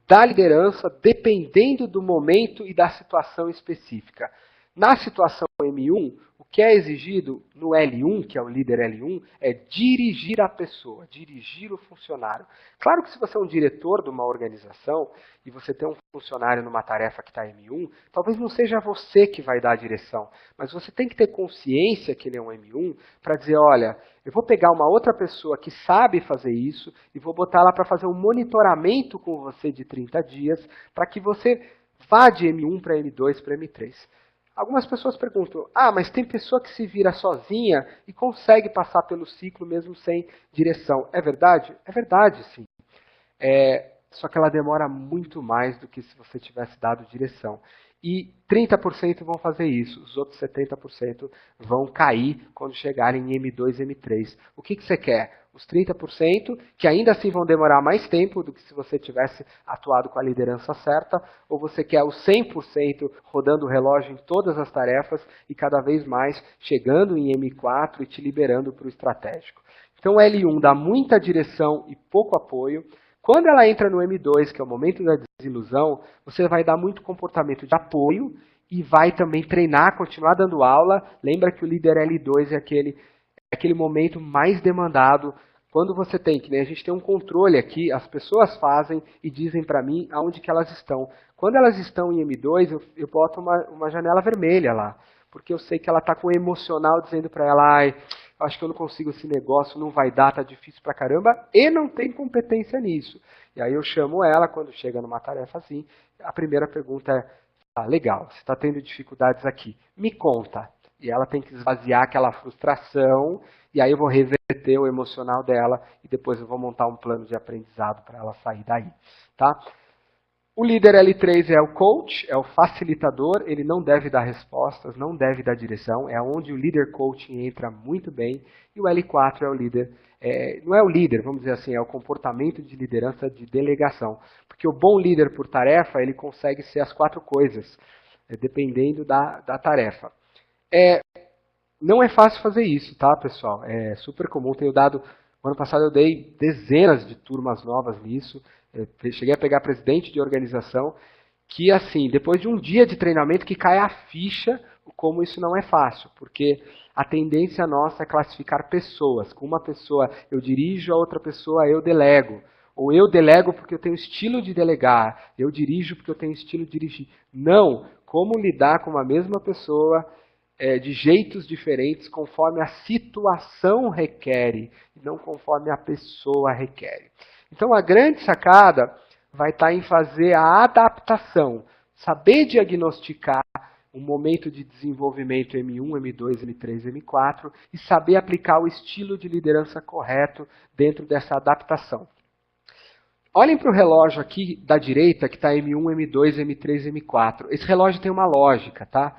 da liderança, dependendo do momento e da situação específica. Na situação M1, o que é exigido no L1, que é o líder L1, é dirigir a pessoa, dirigir o funcionário. Claro que se você é um diretor de uma organização e você tem um funcionário numa tarefa que está M1, talvez não seja você que vai dar a direção, mas você tem que ter consciência que ele é um M1 para dizer, olha, eu vou pegar uma outra pessoa que sabe fazer isso e vou botar ela para fazer um monitoramento com você de 30 dias para que você vá de M1 para M2 para M3. Algumas pessoas perguntam, mas tem pessoa que se vira sozinha e consegue passar pelo ciclo mesmo sem direção. É verdade? É verdade, sim. Só que ela demora muito mais do que se você tivesse dado direção. E 30% vão fazer isso, os outros 70% vão cair quando chegarem em M2 e M3. O que você quer? Os 30%, que ainda assim vão demorar mais tempo do que se você tivesse atuado com a liderança certa, ou você quer os 100% rodando o relógio em todas as tarefas e cada vez mais chegando em M4 e te liberando para o estratégico. Então o L1 dá muita direção e pouco apoio. Quando ela entra no M2, que é o momento da desilusão, você vai dar muito comportamento de apoio e vai também treinar, continuar dando aula. Lembra que o líder L2 é aquele momento mais demandado. Quando você tem, que nem a gente tem um controle aqui, as pessoas fazem e dizem para mim aonde que elas estão. Quando elas estão em M2, eu boto uma janela vermelha lá, porque eu sei que ela está com o emocional dizendo para ela, acho que eu não consigo esse negócio, não vai dar, tá difícil pra caramba, e não tem competência nisso. E aí eu chamo ela, quando chega numa tarefa assim, a primeira pergunta é, legal, você está tendo dificuldades aqui, me conta. E ela tem que esvaziar aquela frustração, e aí eu vou reverter o emocional dela, e depois eu vou montar um plano de aprendizado para ela sair daí. Tá? O líder L3 é o coach, é o facilitador, ele não deve dar respostas, não deve dar direção, é onde o líder coaching entra muito bem, e o L4 é o líder, não é o líder, vamos dizer assim, é o comportamento de liderança de delegação, porque o bom líder por tarefa, ele consegue ser as 4 coisas, dependendo da tarefa. Não é fácil fazer isso, tá, pessoal? É super comum, ano passado eu dei dezenas de turmas novas nisso, cheguei a pegar presidente de organização, que assim, depois de um dia de treinamento que cai a ficha, como isso não é fácil, porque a tendência nossa é classificar pessoas. Com uma pessoa eu dirijo, a outra pessoa eu delego. Ou eu delego porque eu tenho estilo de delegar, eu dirijo porque eu tenho estilo de dirigir. Não, como lidar com uma mesma pessoa de jeitos diferentes conforme a situação requer, e não conforme a pessoa requer. Então a grande sacada vai estar em fazer a adaptação, saber diagnosticar um momento de desenvolvimento M1, M2, M3, M4 e saber aplicar o estilo de liderança correto dentro dessa adaptação. Olhem para o relógio aqui da direita que está M1, M2, M3, M4. Esse relógio tem uma lógica, tá?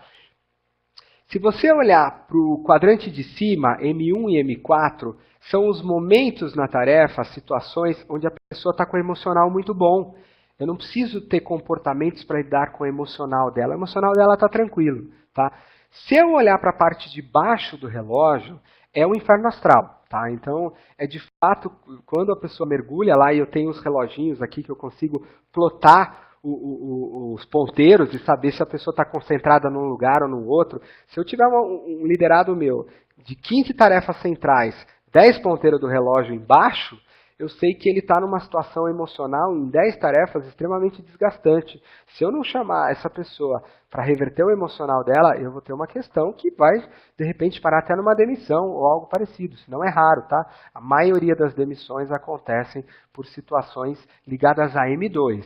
Se você olhar para o quadrante de cima, M1 e M4, são os momentos na tarefa, as situações onde a pessoa está com o emocional muito bom. Eu não preciso ter comportamentos para lidar com o emocional dela. O emocional dela está tranquilo. Tá? Se eu olhar para a parte de baixo do relógio, é o inferno astral. Tá? Então, é de fato, quando a pessoa mergulha lá, e eu tenho os reloginhos aqui que eu consigo plotar os ponteiros e saber se a pessoa está concentrada num lugar ou no outro. Se eu tiver um liderado meu de 15 tarefas centrais, 10 ponteiros do relógio embaixo, eu sei que ele está numa situação emocional em 10 tarefas extremamente desgastante. Se eu não chamar essa pessoa para reverter o emocional dela, eu vou ter uma questão que vai, de repente, parar até numa demissão ou algo parecido. Isso não é raro, tá? A maioria das demissões acontecem por situações ligadas a M2.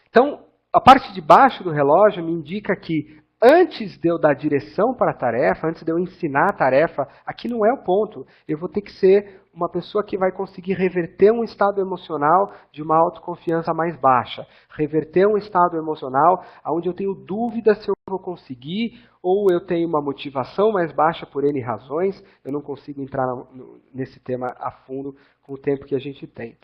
Então, a parte de baixo do relógio me indica que antes de eu dar direção para a tarefa, antes de eu ensinar a tarefa, aqui não é o ponto. Eu vou ter que ser uma pessoa que vai conseguir reverter um estado emocional de uma autoconfiança mais baixa. Reverter um estado emocional onde eu tenho dúvida se eu vou conseguir, ou eu tenho uma motivação mais baixa por N razões. Eu não consigo entrar nesse tema a fundo com o tempo que a gente tem.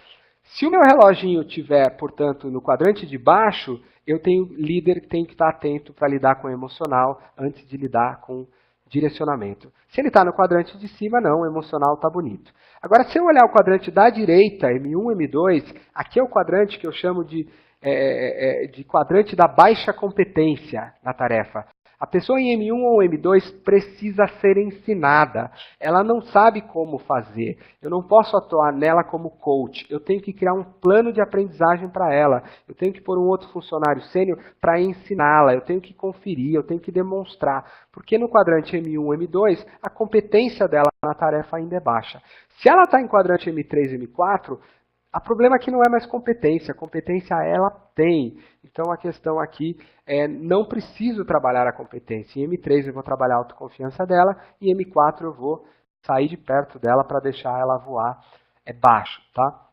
Se o meu reloginho estiver, portanto, no quadrante de baixo, eu tenho líder que tem que estar atento para lidar com o emocional antes de lidar com direcionamento. Se ele está no quadrante de cima, não, o emocional está bonito. Agora, se eu olhar o quadrante da direita, M1, M2, aqui é o quadrante que eu chamo de quadrante da baixa competência na tarefa. A pessoa em M1 ou M2 precisa ser ensinada. Ela não sabe como fazer. Eu não posso atuar nela como coach. Eu tenho que criar um plano de aprendizagem para ela. Eu tenho que pôr um outro funcionário sênior para ensiná-la. Eu tenho que conferir, eu tenho que demonstrar. Porque no quadrante M1, M2, a competência dela na tarefa ainda é baixa. Se ela está em quadrante M3, M4, o problema aqui não é mais competência ela tem. Então a questão aqui é, não preciso trabalhar a competência. Em M3 eu vou trabalhar a autoconfiança dela, e em M4 eu vou sair de perto dela para deixar ela voar baixo, tá?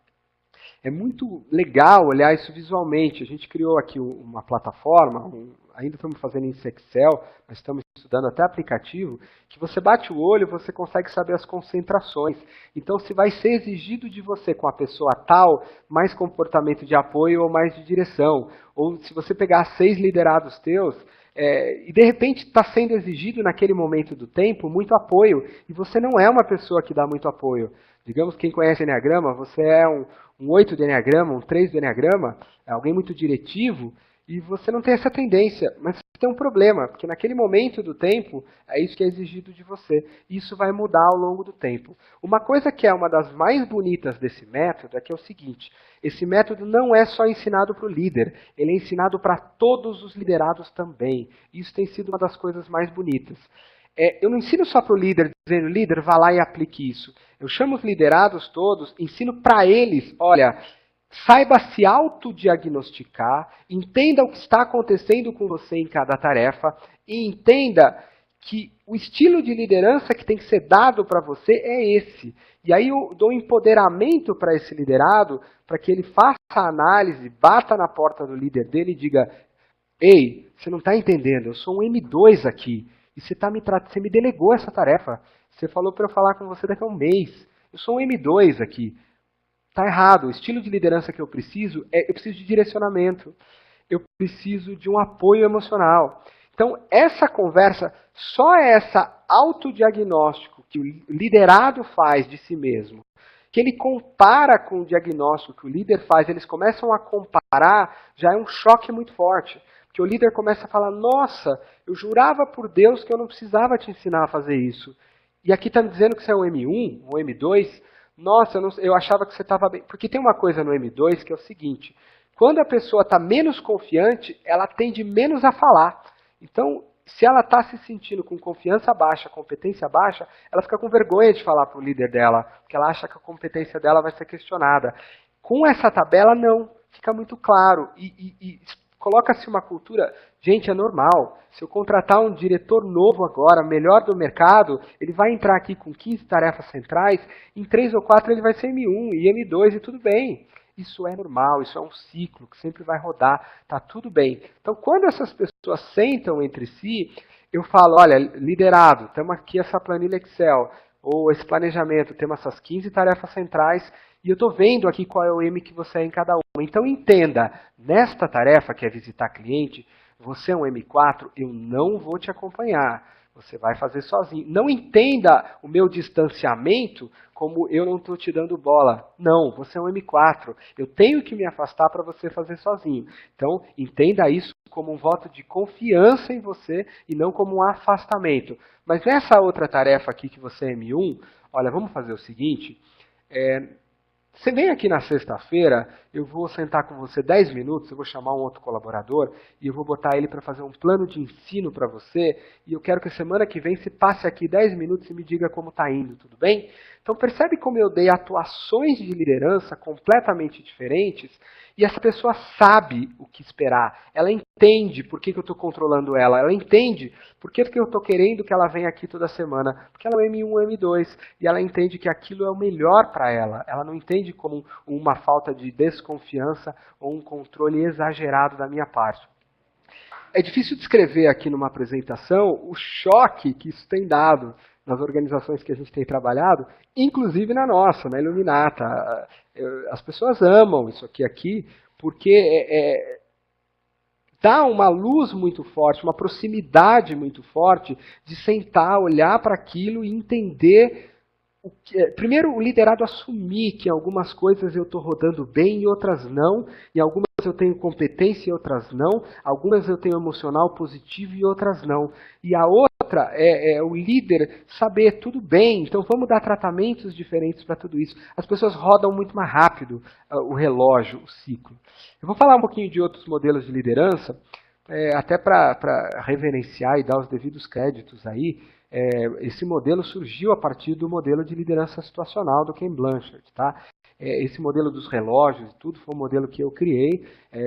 É muito legal olhar isso visualmente. A gente criou aqui uma plataforma, ainda estamos fazendo isso em Excel, mas estamos estudando até aplicativo, que você bate o olho e você consegue saber as concentrações. Então, se vai ser exigido de você com a pessoa tal, mais comportamento de apoio ou mais de direção. Ou se você pegar 6 liderados teus, e de repente está sendo exigido naquele momento do tempo muito apoio, e você não é uma pessoa que dá muito apoio. Digamos, quem conhece Enneagrama, você é um 8 do Enneagrama, um 3 do Enneagrama, é alguém muito diretivo, e você não tem essa tendência, mas você tem um problema, porque naquele momento do tempo, é isso que é exigido de você. E isso vai mudar ao longo do tempo. Uma coisa que é uma das mais bonitas desse método é que é o seguinte, esse método não é só ensinado para o líder, ele é ensinado para todos os liderados também. Isso tem sido uma das coisas mais bonitas. Eu não ensino só para o líder, dizendo, líder, vá lá e aplique isso. Eu chamo os liderados todos, ensino para eles, olha, saiba se autodiagnosticar, entenda o que está acontecendo com você em cada tarefa e entenda que o estilo de liderança que tem que ser dado para você é esse. E aí eu dou empoderamento para esse liderado, para que ele faça a análise, bata na porta do líder dele e diga, ei, você não está entendendo, eu sou um M2 aqui. E você me delegou essa tarefa. Você falou para eu falar com você daqui a um mês. Eu sou um M2 aqui. Está errado. O estilo de liderança que eu preciso eu preciso de direcionamento. Eu preciso de um apoio emocional. Então, essa conversa, só essa autodiagnóstico que o liderado faz de si mesmo, que ele compara com o diagnóstico que o líder faz, eles começam a comparar, já é um choque muito forte. Que o líder começa a falar, nossa, eu jurava por Deus que eu não precisava te ensinar a fazer isso. E aqui está me dizendo que você é um M1, um M2. Nossa, eu achava que você estava bem. Porque tem uma coisa no M2 que é o seguinte, quando a pessoa está menos confiante, ela tende menos a falar. Então, se ela está se sentindo com confiança baixa, competência baixa, ela fica com vergonha de falar para o líder dela, porque ela acha que a competência dela vai ser questionada. Com essa tabela, não. Fica muito claro. E coloca-se uma cultura, gente, é normal. Se eu contratar um diretor novo agora, melhor do mercado, ele vai entrar aqui com 15 tarefas centrais, em 3 ou 4 ele vai ser M1 e M2 e tudo bem. Isso é normal, isso é um ciclo que sempre vai rodar, tá tudo bem. Então, quando essas pessoas sentam entre si, eu falo, olha, liderado, temos aqui essa planilha Excel, ou esse planejamento, temos essas 15 tarefas centrais, e eu estou vendo aqui qual é o M que você é em cada uma. Então entenda, nesta tarefa que é visitar cliente, você é um M4, eu não vou te acompanhar. Você vai fazer sozinho. Não entenda o meu distanciamento como eu não estou te dando bola. Não, você é um M4. Eu tenho que me afastar para você fazer sozinho. Então, entenda isso como um voto de confiança em você e não como um afastamento. Mas nessa outra tarefa aqui que você é M1, olha, vamos fazer o seguinte. Você vem aqui na sexta-feira, eu vou sentar com você 10 minutos, eu vou chamar um outro colaborador e eu vou botar ele para fazer um plano de ensino para você e eu quero que a semana que vem você passe aqui 10 minutos e me diga como está indo, tudo bem? Então percebe como eu dei atuações de liderança completamente diferentes e essa pessoa sabe o que esperar, ela entende por que eu estou controlando ela entende por que eu estou querendo que ela venha aqui toda semana, porque ela é M1, M2 e ela entende que aquilo é o melhor para ela não entende como uma falta de desconfiança ou um controle exagerado da minha parte. É difícil descrever aqui numa apresentação o choque que isso tem dado nas organizações que a gente tem trabalhado, inclusive na nossa, na Iluminata. As pessoas amam isso aqui porque dá uma luz muito forte, uma proximidade muito forte de sentar, olhar para aquilo e entender. Primeiro, o liderado assumir que em algumas coisas eu estou rodando bem e outras não, em algumas eu tenho competência e outras não, algumas eu tenho emocional positivo e outras não. E a outra é o líder saber, tudo bem, então vamos dar tratamentos diferentes para tudo isso. As pessoas rodam muito mais rápido o relógio, o ciclo. Eu vou falar um pouquinho de outros modelos de liderança, até para reverenciar e dar os devidos créditos aí. Esse modelo surgiu a partir do modelo de liderança situacional do Ken Blanchard. Tá? Esse modelo dos relógios e tudo foi um modelo que eu criei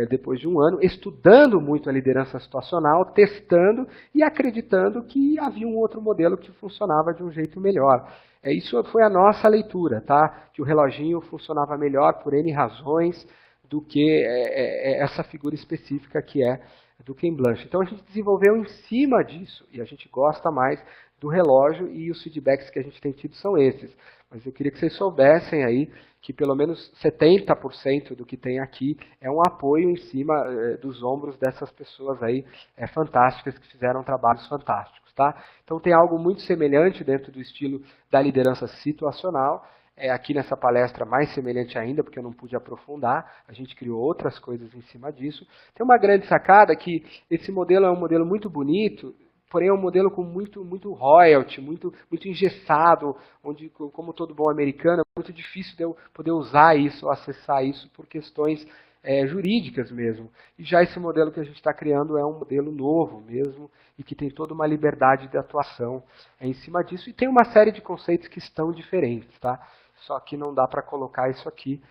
depois de um ano, estudando muito a liderança situacional, testando e acreditando que havia um outro modelo que funcionava de um jeito melhor. Isso foi a nossa leitura, tá? Que o reloginho funcionava melhor por N razões do que essa figura específica que é do Ken Blanchard. Então a gente desenvolveu em cima disso, e a gente gosta mais do relógio, e os feedbacks que a gente tem tido são esses. Mas eu queria que vocês soubessem aí que pelo menos 70% do que tem aqui é um apoio em cima dos ombros dessas pessoas aí fantásticas que fizeram trabalhos fantásticos. Tá? Então tem algo muito semelhante dentro do estilo da liderança situacional. Aqui nessa palestra mais semelhante ainda, porque eu não pude aprofundar, a gente criou outras coisas em cima disso. Tem uma grande sacada que esse modelo é um modelo muito bonito, porém é um modelo com muito royalty, muito engessado, onde, como todo bom americano, é muito difícil de eu poder usar isso, ou acessar isso por questões jurídicas mesmo. E já esse modelo que a gente está criando é um modelo novo mesmo, e que tem toda uma liberdade de atuação em cima disso, e tem uma série de conceitos que estão diferentes, tá? Só que não dá para colocar isso aqui.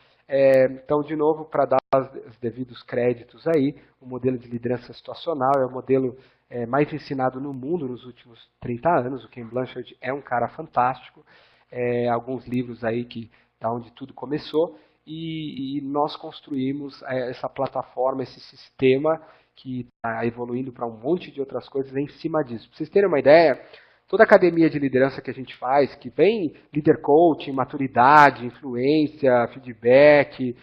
Então, de novo, para dar os devidos créditos aí, o modelo de liderança situacional é o modelo mais ensinado no mundo nos últimos 30 anos. O Ken Blanchard é um cara fantástico. Alguns livros aí da onde tudo começou. E nós construímos essa plataforma, esse sistema que está evoluindo para um monte de outras coisas em cima disso. Para vocês terem uma ideia, toda a academia de liderança que a gente faz, que vem líder coaching, maturidade, influência, feedback,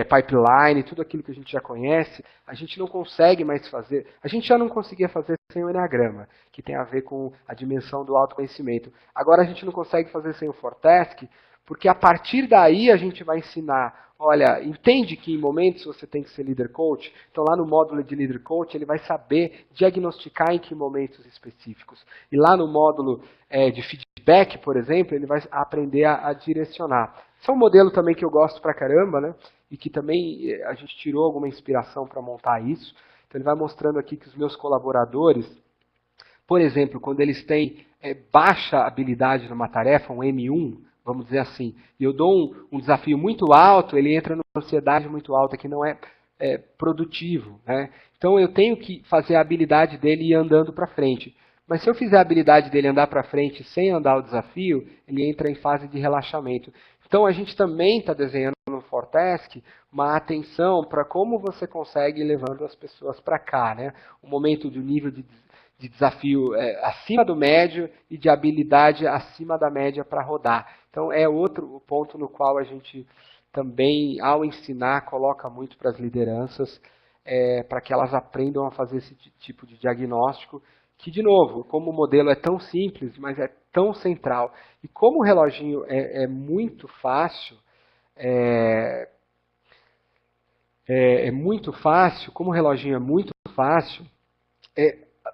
pipeline, tudo aquilo que a gente já conhece, a gente não consegue mais fazer. A gente já não conseguia fazer sem o Enneagrama, que tem a ver com a dimensão do autoconhecimento. Agora a gente não consegue fazer sem o Fortask, porque a partir daí a gente vai ensinar, olha, entende que em momentos você tem que ser líder coach? Então lá no módulo de líder coach ele vai saber diagnosticar em que momentos específicos. E lá no módulo de feedback, por exemplo, ele vai aprender a direcionar. Esse é um modelo também que eu gosto pra caramba, né? E que também a gente tirou alguma inspiração para montar isso. Então ele vai mostrando aqui que os meus colaboradores, por exemplo, quando eles têm baixa habilidade numa tarefa, um M1, vamos dizer assim, e eu dou um desafio muito alto, ele entra numa ansiedade muito alta, que não é produtivo. Né? Então eu tenho que fazer a habilidade dele ir andando para frente. Mas se eu fizer a habilidade dele andar para frente sem andar o desafio, ele entra em fase de relaxamento. Então a gente também está desenhando no Fortask uma atenção para como você consegue ir levando as pessoas para cá. Né? Um momento de nível de desafio acima do médio e de habilidade acima da média para rodar. Então é outro ponto no qual a gente também, ao ensinar, coloca muito para as lideranças, para que elas aprendam a fazer esse tipo de diagnóstico, que, de novo, como o modelo é tão simples, mas é tão central, e como o reloginho é muito fácil, como o reloginho é muito fácil,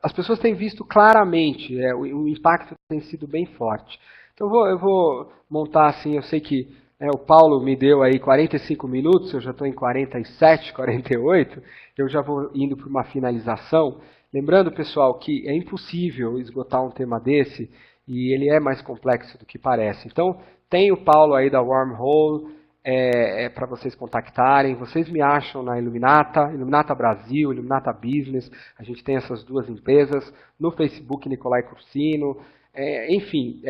as pessoas têm visto claramente, o impacto tem sido bem forte. Então eu vou montar assim, eu sei que o Paulo me deu aí 45 minutos, eu já estou em 47, 48, eu já vou indo para uma finalização. Lembrando, pessoal, que é impossível esgotar um tema desse, e ele é mais complexo do que parece. Então, tem o Paulo aí da Wormhole, para vocês contactarem. Vocês me acham na Iluminata, Iluminata Brasil, Iluminata Business. A gente tem essas duas empresas. No Facebook, Nicolai Cursino. Enfim,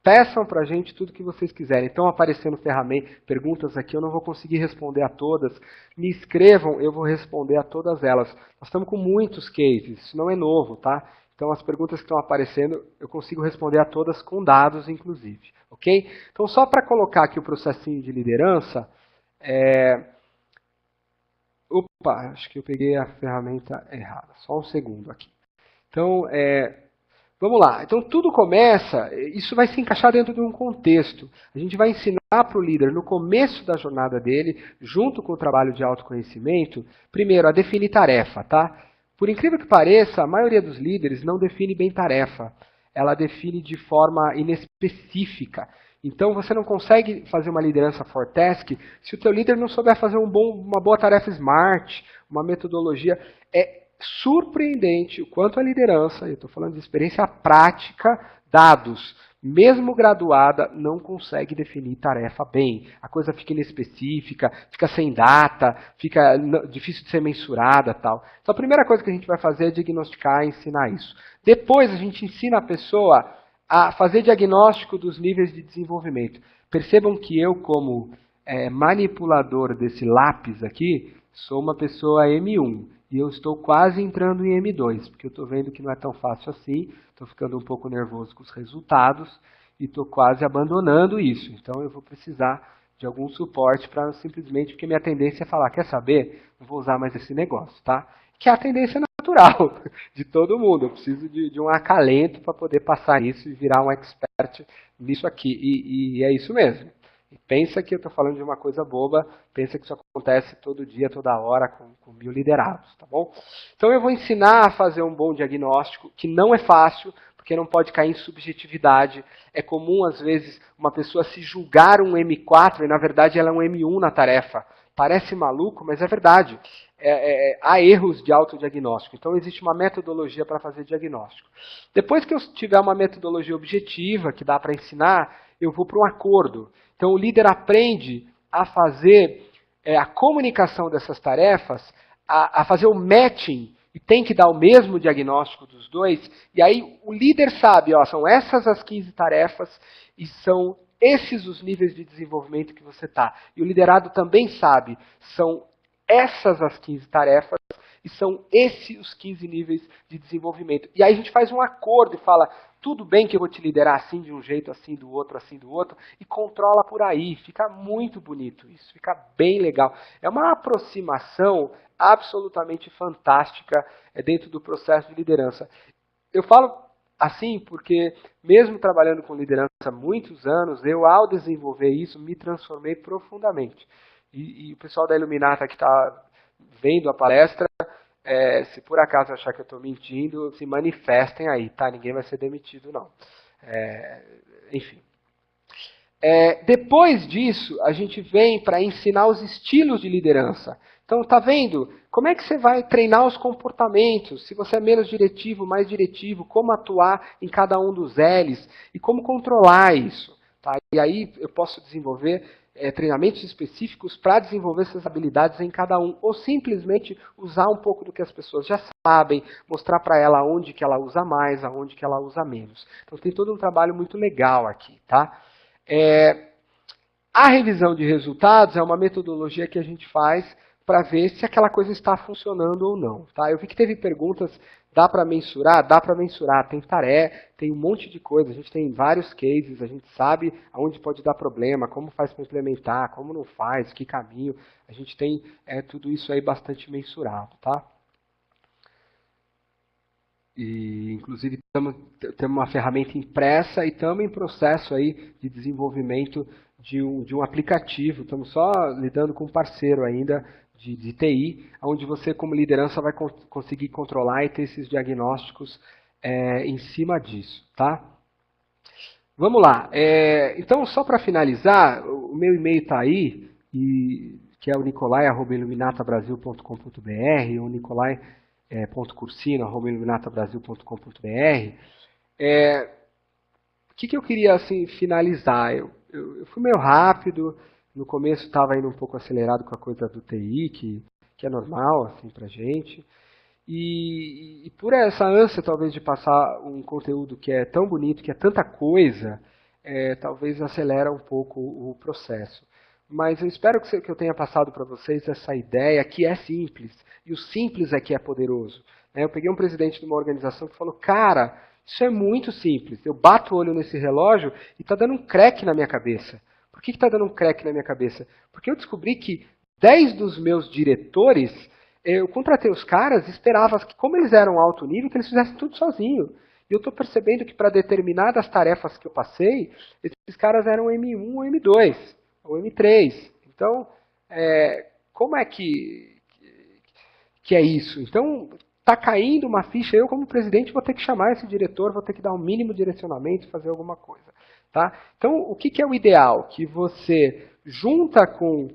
peçam para a gente tudo que vocês quiserem. Estão aparecendo perguntas aqui, eu não vou conseguir responder a todas. Me escrevam, eu vou responder a todas elas. Nós estamos com muitos cases, isso não é novo, tá? Então, as perguntas que estão aparecendo, eu consigo responder a todas com dados, inclusive. Ok? Então, só para colocar aqui o processinho de liderança, Opa, acho que eu peguei a ferramenta errada. Só um segundo aqui. Então, vamos lá. Então, tudo começa, isso vai se encaixar dentro de um contexto. A gente vai ensinar para o líder, no começo da jornada dele, junto com o trabalho de autoconhecimento, primeiro, a definir tarefa, tá? Por incrível que pareça, a maioria dos líderes não define bem tarefa. Ela define de forma inespecífica. Então, você não consegue fazer uma liderança for task se o teu líder não souber fazer uma boa tarefa SMART, uma metodologia. É surpreendente o quanto a liderança, eu estou falando de experiência prática, dados, mesmo graduada, não consegue definir tarefa bem. A coisa fica inespecífica, fica sem data, fica difícil de ser mensurada, tal. Então a primeira coisa que a gente vai fazer é diagnosticar e ensinar isso. Depois a gente ensina a pessoa a fazer diagnóstico dos níveis de desenvolvimento. Percebam que eu, como manipulador desse lápis aqui, sou uma pessoa M1. E eu estou quase entrando em M2, porque eu estou vendo que não é tão fácil assim, estou ficando um pouco nervoso com os resultados e estou quase abandonando isso. Então eu vou precisar de algum suporte para simplesmente, porque minha tendência é falar, quer saber? Não vou usar mais esse negócio, tá? Que é a tendência natural de todo mundo. Eu preciso de um acalento para poder passar isso e virar um expert nisso aqui. E é isso mesmo. Pensa que eu estou falando de uma coisa boba, pensa que isso acontece todo dia, toda hora, com 1000 liderados, tá bom? Então eu vou ensinar a fazer um bom diagnóstico, que não é fácil, porque não pode cair em subjetividade. É comum, às vezes, uma pessoa se julgar um M4 e, na verdade, ela é um M1 na tarefa. Parece maluco, mas é verdade. Há erros de autodiagnóstico. Então, existe uma metodologia para fazer diagnóstico. Depois que eu tiver uma metodologia objetiva, que dá para ensinar, eu vou para um acordo. Então, o líder aprende a fazer a comunicação dessas tarefas, a fazer o matching, e tem que dar o mesmo diagnóstico dos dois, e aí o líder sabe, ó, são essas as 15 tarefas, e são esses os níveis de desenvolvimento que você está. E o liderado também sabe, são essas as 15 tarefas, e são esses os 15 níveis de desenvolvimento. E aí a gente faz um acordo e fala, tudo bem que eu vou te liderar assim de um jeito, assim do outro, e controla por aí. Fica muito bonito isso, fica bem legal. É uma aproximação absolutamente fantástica dentro do processo de liderança. Eu falo assim porque, mesmo trabalhando com liderança há muitos anos, eu, ao desenvolver isso, me transformei profundamente. E o pessoal da Iluminata que está vendo a palestra, se por acaso achar que eu estou mentindo, se manifestem aí, tá? Ninguém vai ser demitido, não. Enfim. Depois disso, a gente vem para ensinar os estilos de liderança. Então, tá vendo? Como é que você vai treinar os comportamentos? Se você é menos diretivo, mais diretivo, como atuar em cada um dos L's e como controlar isso. Tá? E aí eu posso desenvolver treinamentos específicos para desenvolver essas habilidades em cada um, ou simplesmente usar um pouco do que as pessoas já sabem, mostrar para ela onde que ela usa mais, aonde que ela usa menos. Então tem todo um trabalho muito legal aqui, tá? A revisão de resultados é uma metodologia que a gente faz para ver se aquela coisa está funcionando ou não. Tá? Eu vi que teve perguntas, dá para mensurar? Dá para mensurar, tem tarefa, tem um monte de coisa, a gente tem vários cases, a gente sabe aonde pode dar problema, como faz para implementar, como não faz, que caminho, a gente tem tudo isso aí bastante mensurado. Tá? E, inclusive, temos uma ferramenta impressa e estamos em processo aí de desenvolvimento de um aplicativo. Estamos só lidando com um parceiro ainda de TI, onde você, como liderança, vai conseguir controlar e ter esses diagnósticos em cima disso. Tá? Vamos lá. Então, só para finalizar, o meu e-mail está aí, que é o nicolai@iluminatabrasil.com.br, ou nicolai.cursino@iluminatabrasil.com.br. O que eu queria assim, finalizar? Eu fui meio rápido, no começo estava indo um pouco acelerado com a coisa do TI, que é normal assim, para a gente. E por essa ânsia, talvez, de passar um conteúdo que é tão bonito, que é tanta coisa, talvez acelera um pouco o processo. Mas eu espero que eu tenha passado para vocês essa ideia que é simples. E o simples é que é poderoso. Eu peguei um presidente de uma organização que falou, cara, isso é muito simples. Eu bato o olho nesse relógio e está dando um creque na minha cabeça. Por que está dando um creque na minha cabeça? Porque eu descobri que 10 dos meus diretores, eu contratei os caras, esperava que, como eles eram alto nível, que eles fizessem tudo sozinho. E eu estou percebendo que para determinadas tarefas que eu passei, esses caras eram M1 ou M2, ou M3. Então, como é que é isso? Então, está caindo uma ficha, eu como presidente vou ter que chamar esse diretor, vou ter que dar um mínimo direcionamento, fazer alguma coisa. Tá? Então, o que é o ideal? Que você junta com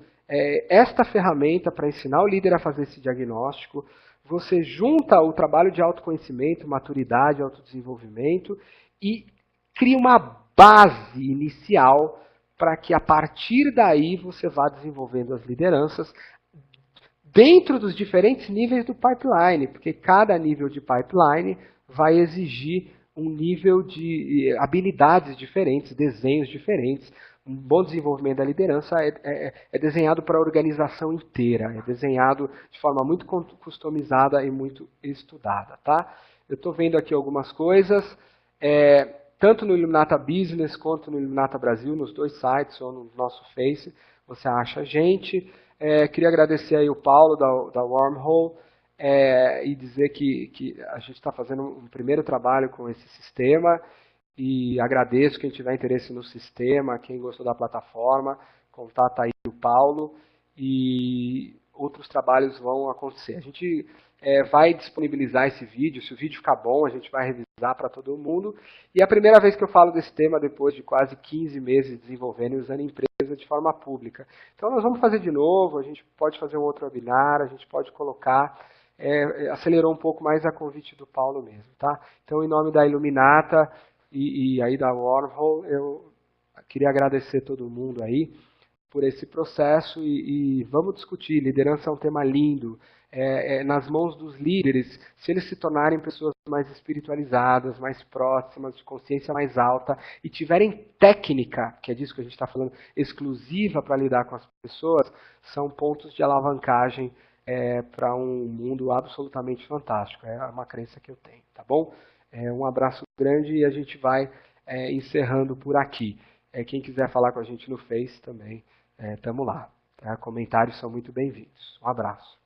esta ferramenta para ensinar o líder a fazer esse diagnóstico, você junta o trabalho de autoconhecimento, maturidade, autodesenvolvimento e cria uma base inicial para que a partir daí você vá desenvolvendo as lideranças dentro dos diferentes níveis do pipeline, porque cada nível de pipeline vai exigir um nível de habilidades diferentes, desenhos diferentes. Um bom desenvolvimento da liderança é desenhado para a organização inteira, é desenhado de forma muito customizada e muito estudada. Tá? Eu estou vendo aqui algumas coisas, tanto no Iluminata Business quanto no Iluminata Brasil, nos dois sites ou no nosso Face, você acha a gente. Queria agradecer aí o Paulo da Wormhole e dizer que a gente está fazendo um primeiro trabalho com esse sistema e agradeço quem tiver interesse no sistema, quem gostou da plataforma, contata aí o Paulo e outros trabalhos vão acontecer. A gente vai disponibilizar esse vídeo, se o vídeo ficar bom a gente vai revisar para todo mundo e é a primeira vez que eu falo desse tema depois de quase 15 meses desenvolvendo e usando empresa de forma pública. Então nós vamos fazer de novo, a gente pode fazer um outro webinar, a gente pode colocar, acelerou um pouco mais a convite do Paulo mesmo. Tá? Então em nome da Iluminata e aí da Wormhole, eu queria agradecer todo mundo aí por esse processo e vamos discutir. Liderança é um tema lindo, nas mãos dos líderes, se eles se tornarem pessoas mais espiritualizadas, mais próximas, de consciência mais alta e tiverem técnica, que é disso que a gente está falando, exclusiva para lidar com as pessoas, são pontos de alavancagem para um mundo absolutamente fantástico. É uma crença que eu tenho, tá bom? Um abraço grande e a gente vai encerrando por aqui. Quem quiser falar com a gente no Face também, estamos lá. Tá? Comentários são muito bem-vindos. Um abraço.